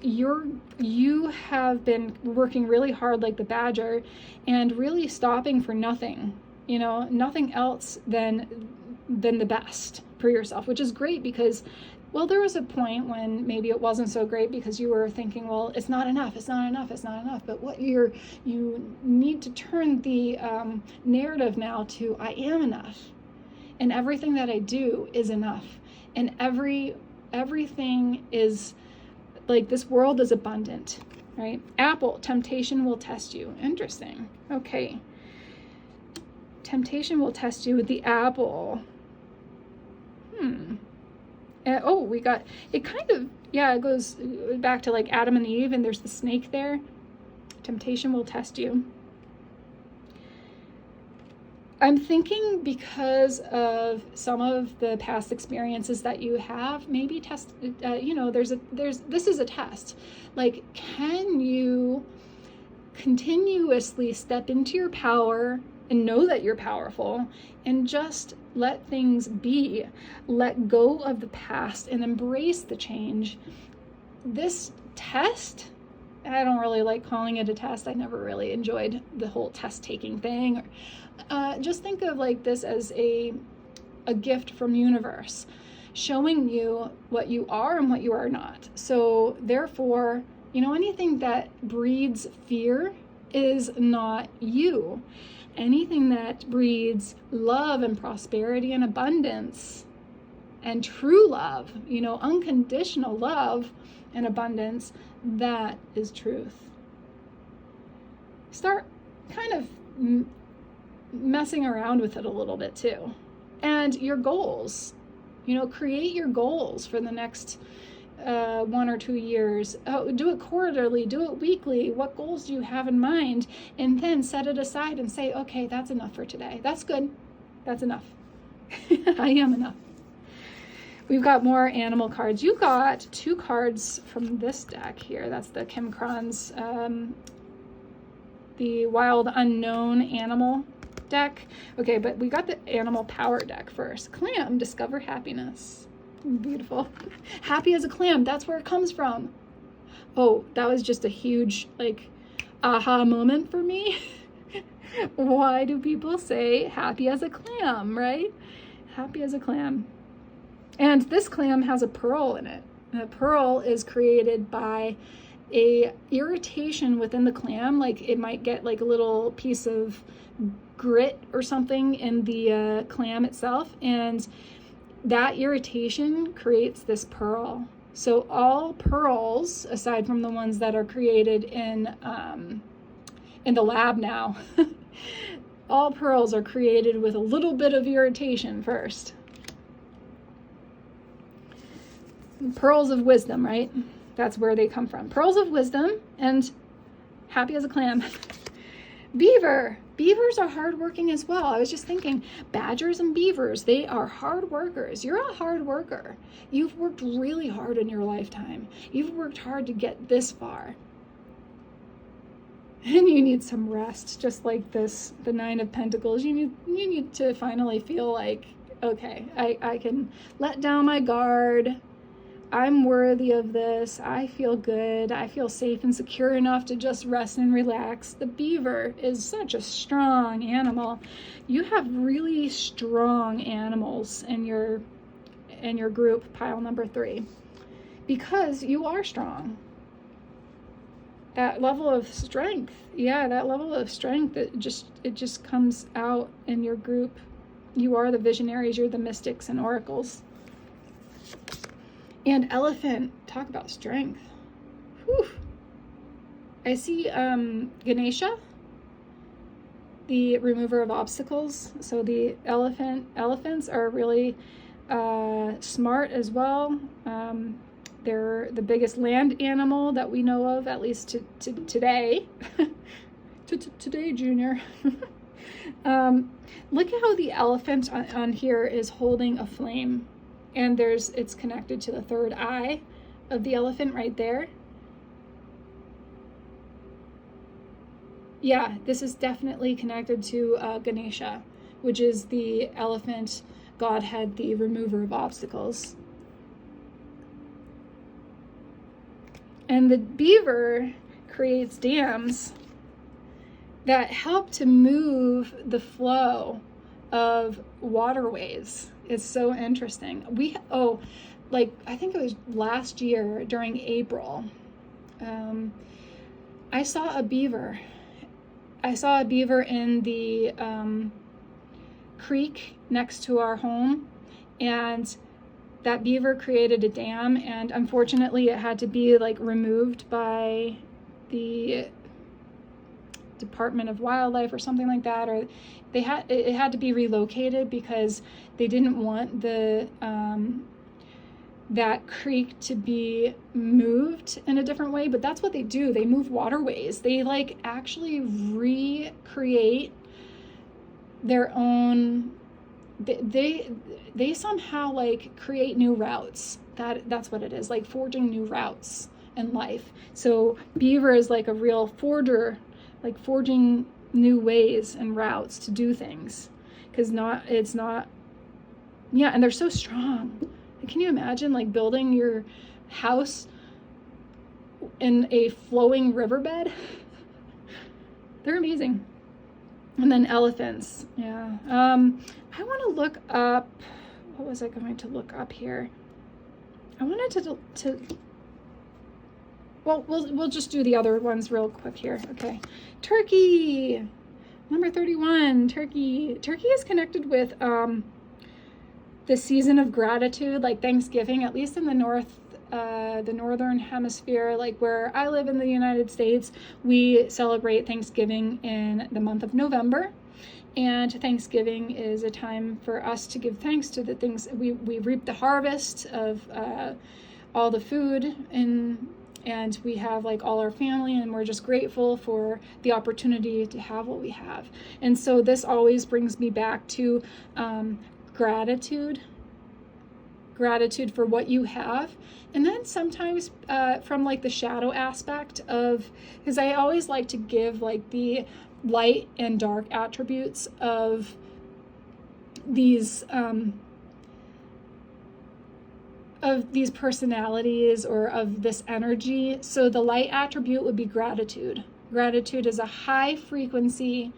you have been working really hard like the badger and really stopping for nothing. You know, nothing else than the best for yourself, which is great because, well, there was a point when maybe it wasn't so great because you were thinking, well, it's not enough, it's not enough, it's not enough. But what you need to turn the narrative now to, I am enough, and everything that I do is enough, and everything is like, this world is abundant, right? Apple, temptation will test you. Interesting. Okay. Temptation will test you with the apple. We got it kind of, yeah, it goes back to like Adam and Eve, and there's the snake there. Temptation will test you. I'm thinking because of some of the past experiences that you have, maybe this is a test. Like, can you continuously step into your power and know that you're powerful and just let things be, let go of the past and embrace the change? This test, I don't really like calling it a test. I never really enjoyed the whole test taking thing. Just think of like this as a gift from universe, showing you what you are and what you are not. So therefore, anything that breeds fear is not you. Anything that breeds love and prosperity and abundance and true love, unconditional love and abundance, that is truth. Start kind of messing around with it a little bit too. And your goals, create your goals for the next 1 or 2 years. Do it quarterly, do it weekly. What goals do you have in mind? And then set it aside and say, okay, that's enough for today. That's good. That's enough. I am enough. We've got more animal cards. You got 2 cards from this deck here. That's the Kim Kron's, the Wild Unknown Animal deck. Okay, but we got the Animal Power deck first. Clam, discover happiness. Beautiful. Happy as a clam, that's where it comes from. Oh, that was just a huge, like, aha moment for me. Why do people say happy as a clam, right? Happy as a clam. And this clam has a pearl in it. And a pearl is created by a irritation within the clam. Like it might get like a little piece of grit or something in the clam itself. And that irritation creates this pearl. So all pearls, aside from the ones that are created in the lab now, all pearls are created with a little bit of irritation first. Pearls of wisdom, right? That's where they come from. Pearls of wisdom and happy as a clam. Beaver. Beavers are hardworking as well. I was just thinking, badgers and beavers, they are hard workers. You're a hard worker. You've worked really hard in your lifetime. You've worked hard to get this far. And you need some rest, just like this, the 9 of Pentacles. You need to finally feel like, okay, I can let down my guard. I'm worthy of this. I feel good. I feel safe and secure enough to just rest and relax. The beaver is such a strong animal. You have really strong animals in your group, pile number 3, because you are strong. That level of strength, that level of strength, it just comes out in your group. You are the visionaries. You're the mystics and oracles. And elephant, talk about strength. Whew. I see Ganesha, the remover of obstacles. So the elephants are really smart as well. They're the biggest land animal that we know of, at least to today. Today, Junior. Look at how the elephant on here is holding a flame. And it's connected to the 3rd eye of the elephant right there. Yeah, this is definitely connected to Ganesha, which is the elephant godhead, the remover of obstacles. And the beaver creates dams that help to move the flow of waterways. It's so interesting. I think it was last year during April, I saw a beaver. I saw a beaver in the creek next to our home, and that beaver created a dam, and unfortunately it had to be like removed by the Department of Wildlife or something like that, or it had to be relocated because they didn't want the that creek to be moved in a different way. But that's what they do. They move waterways. They like actually recreate their own. They somehow like create new routes. That's what it is, like forging new routes in life. So beaver is like a real forger, like forging new ways and routes to do things, because and they're so strong. Can you imagine like building your house in a flowing riverbed? They're amazing. And then elephants. Yeah. I want to look up, what was I going to look up here? I wanted to well, we'll just do the other ones real quick here. Okay. Turkey. Number 31, Turkey. Turkey is connected with the season of gratitude, like Thanksgiving, at least in the northern hemisphere, like where I live in the United States, we celebrate Thanksgiving in the month of November. And Thanksgiving is a time for us to give thanks to the things we reap the harvest of all the food, and we have like all our family, and we're just grateful for the opportunity to have what we have. And so this always brings me back to gratitude. gratitude for what you have. And then sometimes from like the shadow aspect of, because I always like to give like the light and dark attributes of these personalities or of this energy. So the light attribute would be gratitude. Gratitude is a high frequency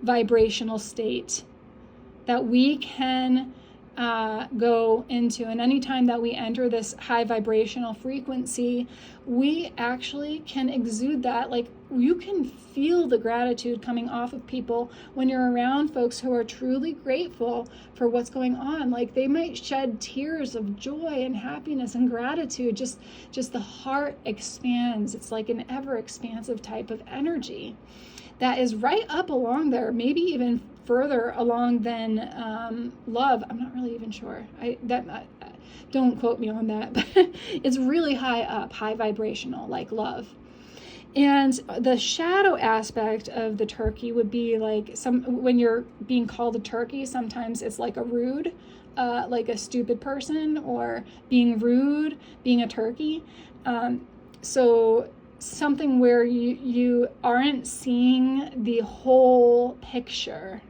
vibrational state that we can go into. And anytime that we enter this high vibrational frequency, we actually can exude that. Like, you can feel the gratitude coming off of people when you're around folks who are truly grateful for what's going on. Like, they might shed tears of joy and happiness and gratitude. Just the heart expands. It's like an ever expansive type of energy that is right up along there, maybe even further along than love. I'm not really even sure. Don't quote me on that, but it's really high up, high vibrational, like love. And the shadow aspect of the turkey would be like when you're being called a turkey, sometimes it's like a rude, like a stupid person, or being rude, being a turkey. So something where you aren't seeing the whole picture.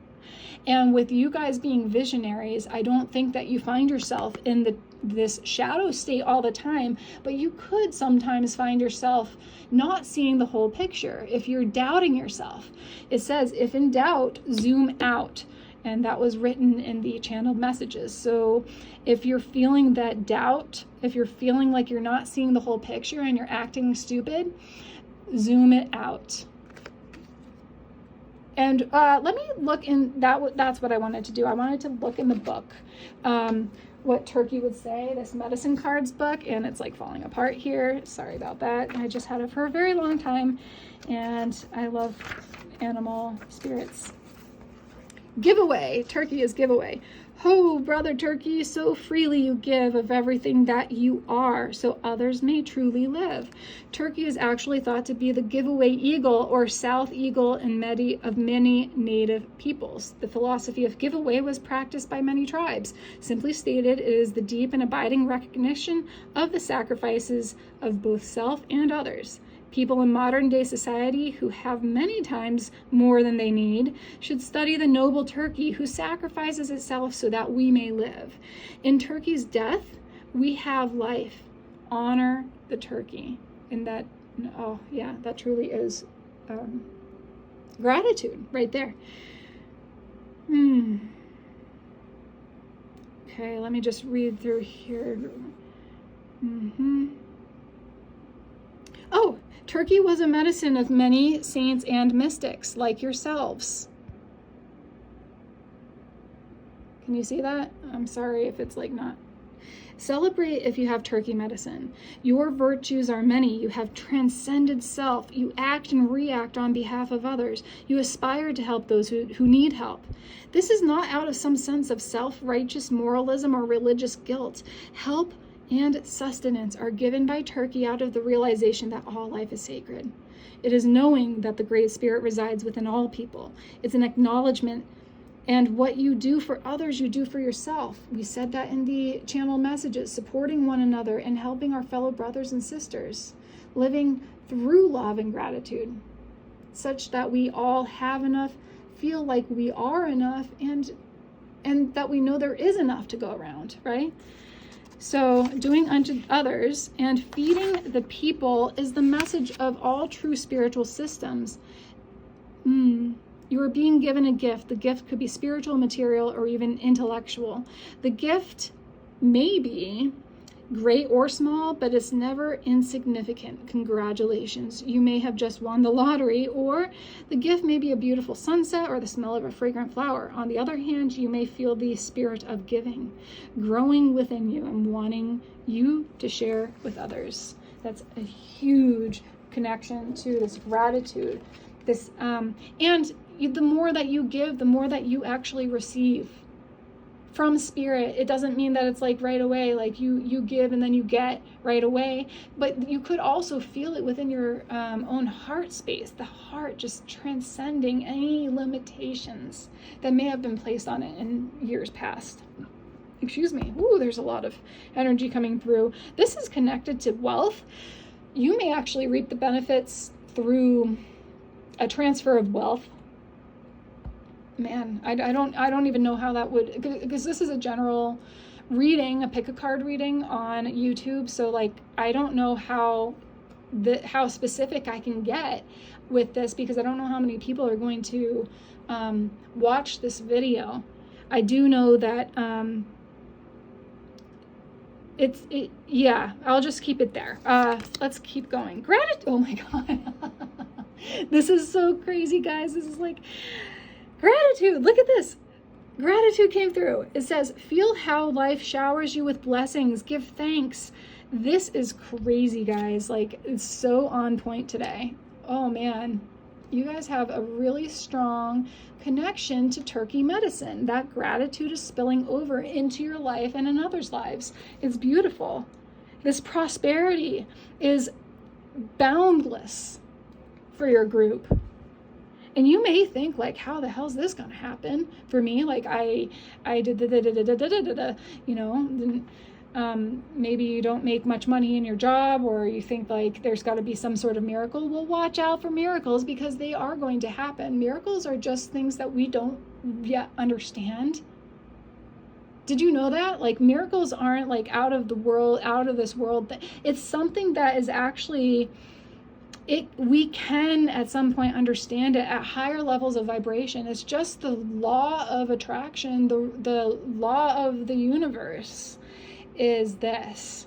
And with you guys being visionaries, I don't think that you find yourself in this shadow state all the time, but you could sometimes find yourself not seeing the whole picture. If you're doubting yourself, it says, if in doubt, zoom out. And that was written in the channeled messages. So if you're feeling that doubt, if you're feeling like you're not seeing the whole picture and you're acting stupid, zoom it out. And let me look in that's what I wanted to do. I wanted to look in the book, what Turkey would say, this medicine cards book, and it's like falling apart here. Sorry about that. I just had it for a very long time, and I love animal spirits. Giveaway. Turkey is giveaway. Ho, brother turkey, so freely you give of everything that you are, so others may truly live. Turkey is actually thought to be the giveaway eagle or south eagle in many native peoples. The philosophy of giveaway was practiced by many tribes. Simply stated, it is the deep and abiding recognition of the sacrifices of both self and others. People in modern day society who have many times more than they need should study the noble turkey who sacrifices itself so that we may live. In turkey's death, we have life. Honor the turkey. And that, oh yeah, that truly is gratitude right there. Okay, let me just read through here. Oh, turkey was a medicine of many saints and mystics like yourselves. Can you see that? I'm sorry if it's like not. Celebrate if you have turkey medicine. Your virtues are many. You have transcended self. You act and react on behalf of others. You aspire to help those who need help. This is not out of some sense of self-righteous moralism or religious guilt. Help and sustenance are given by turkey out of the realization that all life is sacred. It is knowing that the Great Spirit resides within all people. It's an acknowledgement, and what you do for others, you do for yourself. We said that in the channel messages, supporting one another and helping our fellow brothers and sisters, living through love and gratitude, such that we all have enough, feel like we are enough, and that we know there is enough to go around, right? So doing unto others and feeding the people is the message of all true spiritual systems. You are being given a gift. The gift could be spiritual, material, or even intellectual. The gift may be great or small, but it's never insignificant. Congratulations. You may have just won the lottery, or the gift may be a beautiful sunset or the smell of a fragrant flower. On the other hand, you may feel the spirit of giving growing within you and wanting you to share with others. That's a huge connection to this gratitude. And the more that you give, the more that you actually receive from spirit. It doesn't mean that it's like right away, like you give and then you get right away, but you could also feel it within your own heart space, the heart just transcending any limitations that may have been placed on it in years past. excuse me. Ooh, there's a lot of energy coming through. This is connected to wealth. You may actually reap the benefits through a transfer of wealth. Man, I don't even know how that would, because this is a general reading, a pick a card reading on YouTube. So like, I don't know how specific I can get with this, because I don't know how many people are going to watch this video. I do know that yeah, I'll just keep it there. Let's keep going. Gratitude. Oh my God. This is so crazy, guys. This is like gratitude. Look at this. Gratitude came through. It says, feel how life showers you with blessings. Give thanks. This is crazy, guys. Like, it's so on point today. Oh man, you guys have a really strong connection to turkey medicine. That gratitude is spilling over into your life and in others' lives. It's beautiful. This prosperity is boundless for your group. And you may think like, how the hell is this going to happen for me? Like I did you know, maybe you don't make much money in your job, or you think like there's got to be some sort of miracle. Well, watch out for miracles, because they are going to happen. Miracles are just things that we don't yet understand. Did you know that? Like, miracles aren't like out of the world, out of this world. It's something that is actually, we can at some point understand it at higher levels of vibration. It's just the law of attraction, the law of the universe is this,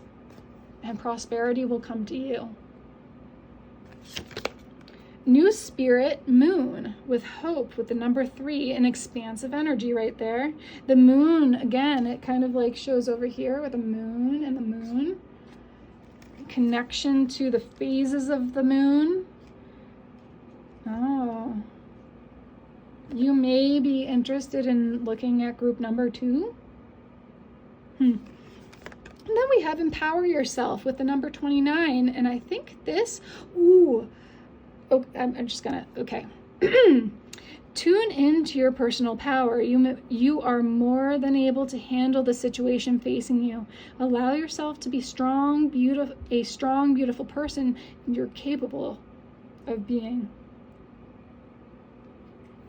and prosperity will come to you. New spirit moon with hope, with the number 3, an expansive energy right there. The moon, again, it kind of like shows over here with the moon and the moon. Connection to the phases of the moon. Oh. You may be interested in looking at group number 2. And then we have empower yourself with the number 29. And I think this, I'm just gonna, okay. Tune into your personal power. You are more than able to handle the situation facing you. Allow yourself to be a strong, beautiful person you're capable of being.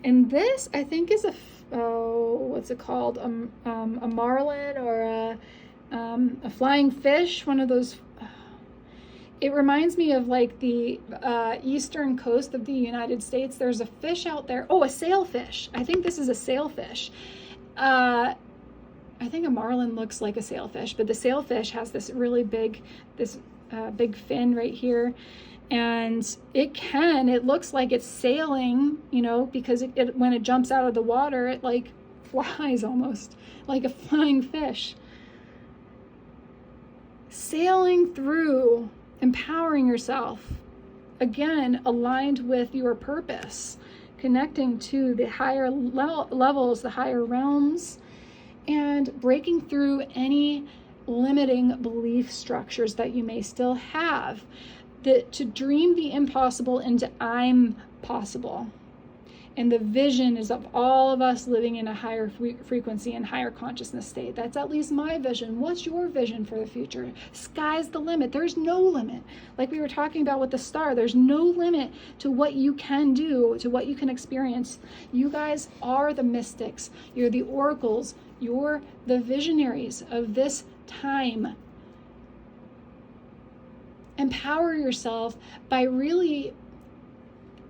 And this, I think, is what's it called? A marlin or a flying fish, one of those. It reminds me of like the eastern coast of the United States. There's a fish out there. Oh, a sailfish. I think this is a sailfish. I think a marlin looks like a sailfish, but the sailfish has this really big, big fin right here. And it looks like it's sailing, you know, because when it jumps out of the water, it like flies almost like a flying fish. Sailing through, empowering yourself, again, aligned with your purpose, connecting to the higher levels, the higher realms, and breaking through any limiting belief structures that you may still have, to dream the impossible into I'm possible. And the vision is of all of us living in a higher frequency and higher consciousness state. That's at least my vision. What's your vision for the future? Sky's the limit. There's no limit. Like we were talking about with the star, there's no limit to what you can do, to what you can experience. You guys are the mystics. You're the oracles. You're the visionaries of this time. Empower yourself by really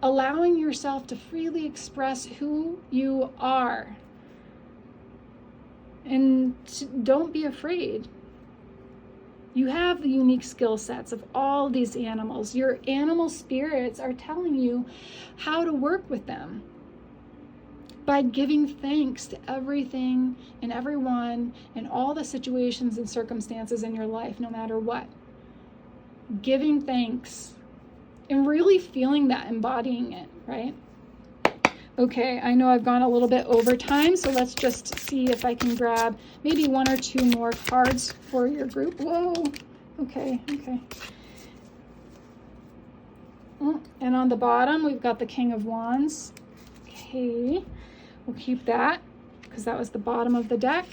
allowing yourself to freely express who you are. And don't be afraid. You have the unique skill sets of all these animals. Your animal spirits are telling you how to work with them by giving thanks to everything and everyone and all the situations and circumstances in your life, no matter what. Giving thanks. And really feeling that, embodying it, right? Okay, I know I've gone a little bit over time, so let's just see if I can grab maybe 1 or 2 more cards for your group. Whoa, okay. And on the bottom, we've got the King of Wands. Okay, we'll keep that because that was the bottom of the deck.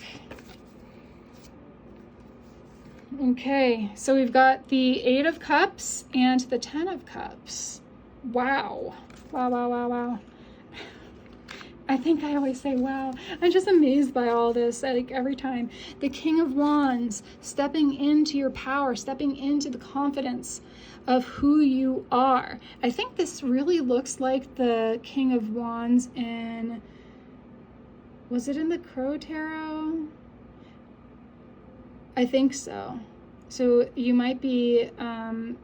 Okay, so we've got the 8 of Cups and the 10 of Cups. Wow. Wow, wow, wow, wow. I think I always say wow. I'm just amazed by all this, like every time. The King of Wands, stepping into your power, stepping into the confidence of who you are. I think this really looks like the King of Wands in, was it in the Crow Tarot? I think so. So you might be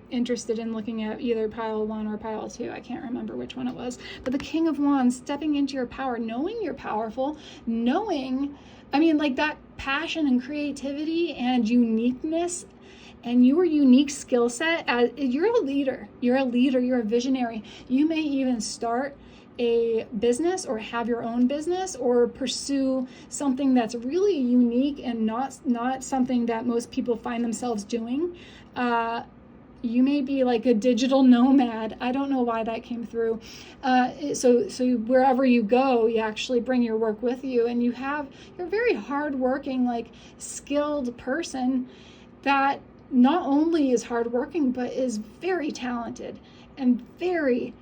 interested in looking at either pile 1 or pile 2. I can't remember which one it was. But the King of Wands, stepping into your power, knowing you're powerful, knowing, I mean, like that passion and creativity and uniqueness and your unique skill set. You're a leader. You're a visionary. You may even start a business or have your own business or pursue something that's really unique and not something that most people find themselves doing. You may be like a digital nomad. I don't know why that came through. So wherever you go, you actually bring your work with you, and you're a very hardworking, like skilled person that not only is hardworking, but is very talented and very,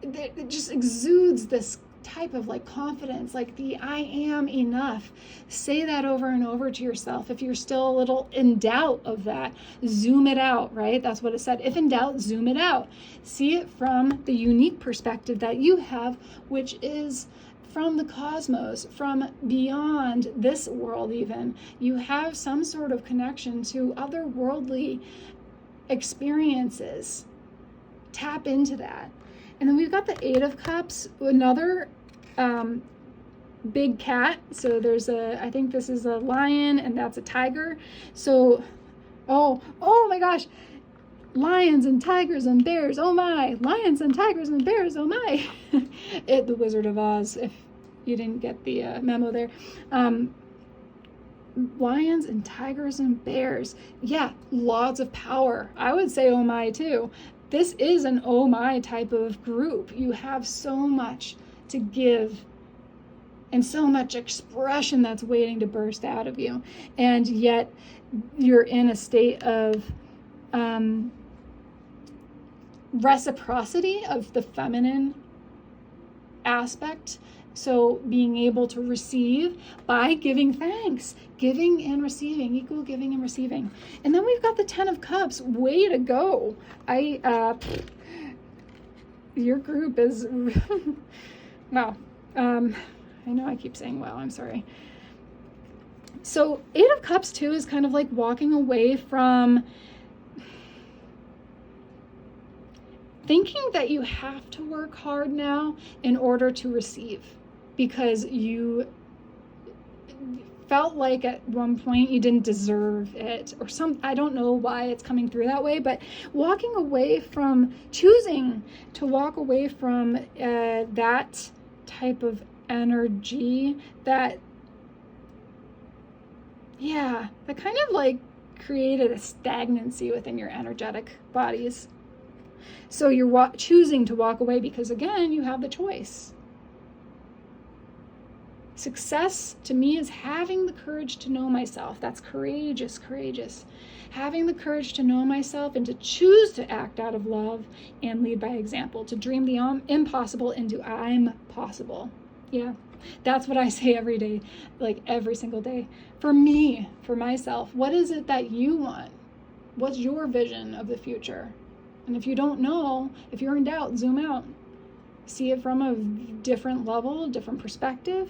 it just exudes this type of like confidence, like the I am enough. Say that over and over to yourself. If you're still a little in doubt of that, zoom it out, right? That's what it said. If in doubt, zoom it out. See it from the unique perspective that you have, which is from the cosmos, from beyond this world even. You have some sort of connection to otherworldly experiences. Tap into that. And then we've got the 8 of Cups, another big cat. So there's I think this is a lion and that's a tiger. So, oh my gosh, lions and tigers and bears, oh my, lions and tigers and bears, oh my. The Wizard of Oz, if you didn't get the memo there. Lions and tigers and bears. Yeah, lots of power. I would say oh my too. This is an oh my type of group. You have so much to give and so much expression that's waiting to burst out of you. And yet you're in a state of reciprocity of the feminine aspect. So being able to receive by giving thanks, giving and receiving, equal giving and receiving. And then we've got the 10 of Cups. Way to go. Your group is, wow. I know I keep saying wow, I'm sorry. So 8 of Cups too is kind of like walking away from thinking that you have to work hard now in order to receive, because you felt like at one point you didn't deserve it, or I don't know why it's coming through that way, but walking away from, choosing to walk away from that type of energy that kind of like created a stagnancy within your energetic bodies. So you're choosing to walk away because, again, you have the choice. Success to me is having the courage to know myself. That's courageous. Having the courage to know myself and to choose to act out of love and lead by example, to dream the impossible into I'm possible. Yeah, that's what I say every day, like every single day. For me, for myself, what is it that you want? What's your vision of the future? And if you don't know, if you're in doubt, zoom out. See it from a different level, different perspective.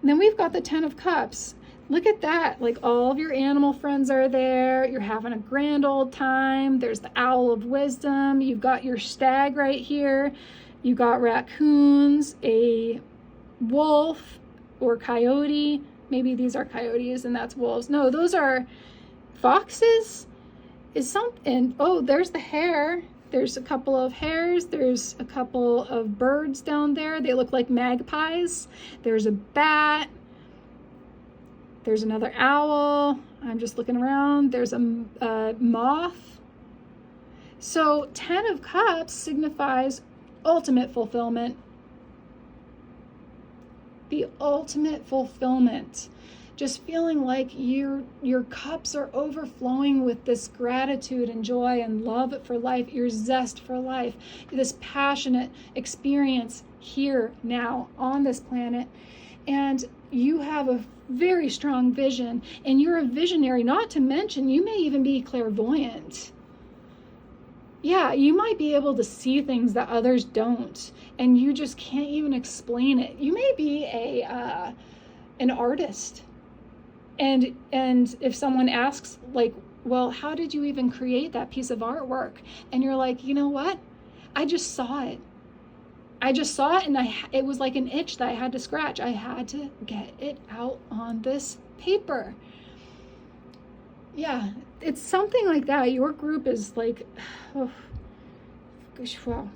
And then we've got the 10 of Cups. Look at that. Like all of your animal friends are there. You're having a grand old time. There's the Owl of Wisdom. You've got your stag right here. You got raccoons, a wolf or coyote. Maybe these are coyotes and that's wolves. No, those are foxes. Is something. Oh, there's the hare. There's a couple of hares. There's a couple of birds down there. They look like magpies. There's a bat. There's another owl. I'm just looking around. There's a moth. So 10 of Cups signifies ultimate fulfillment. The ultimate fulfillment. just feeling like your cups are overflowing with this gratitude and joy and love for life, your zest for life, this passionate experience here now on this planet. And you have a very strong vision, and you're a visionary, not to mention you may even be clairvoyant. Yeah, you might be able to see things that others don't, and you just can't even explain it. You may be an artist, and if someone asks, like, well, how did you even create that piece of artwork? And you're like, you know what? I just saw it. And it was like an itch that I had to scratch. I had to get it out on this paper. Yeah, it's something like that. Your group is like, oh, wow.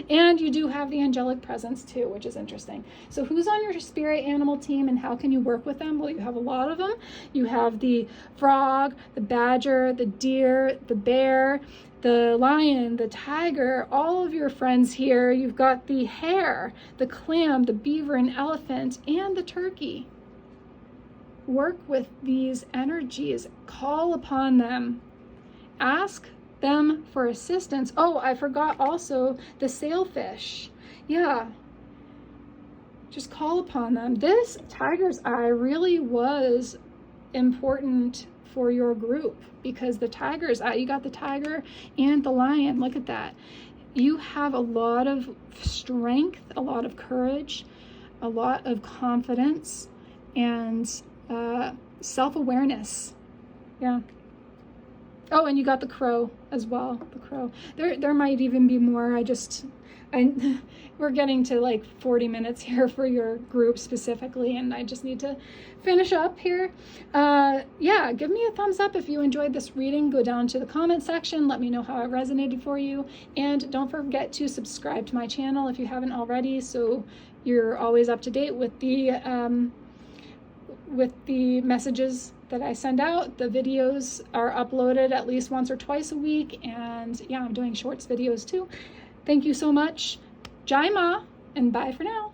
And you do have the angelic presence too, which is interesting. So who's on your spirit animal team and how can you work with them? Well, you have a lot of them. You have the frog, the badger, the deer, the bear, the lion, the tiger, all of your friends here. You've got the hare, the clam, the beaver and elephant, and the turkey. Work with these energies. Call upon them. Ask them for assistance. Oh, I forgot also the sailfish. Yeah. Just call upon them. This tiger's eye really was important for your group because the tiger's eye, you got the tiger and the lion. Look at that. You have a lot of strength, a lot of courage, a lot of confidence, and self-awareness. Yeah. Oh, and you got the crow as well. The crow. There might even be more. We're getting to like 40 minutes here for your group specifically, and I just need to finish up here. Yeah, give me a thumbs up if you enjoyed this reading. Go down to the comment section. Let me know how it resonated for you. And don't forget to subscribe to my channel if you haven't already, so you're always up to date with the messages that I send out. The videos are uploaded at least once or twice a week, and yeah, I'm doing shorts videos too. Thank you so much. Jai Ma, and bye for now.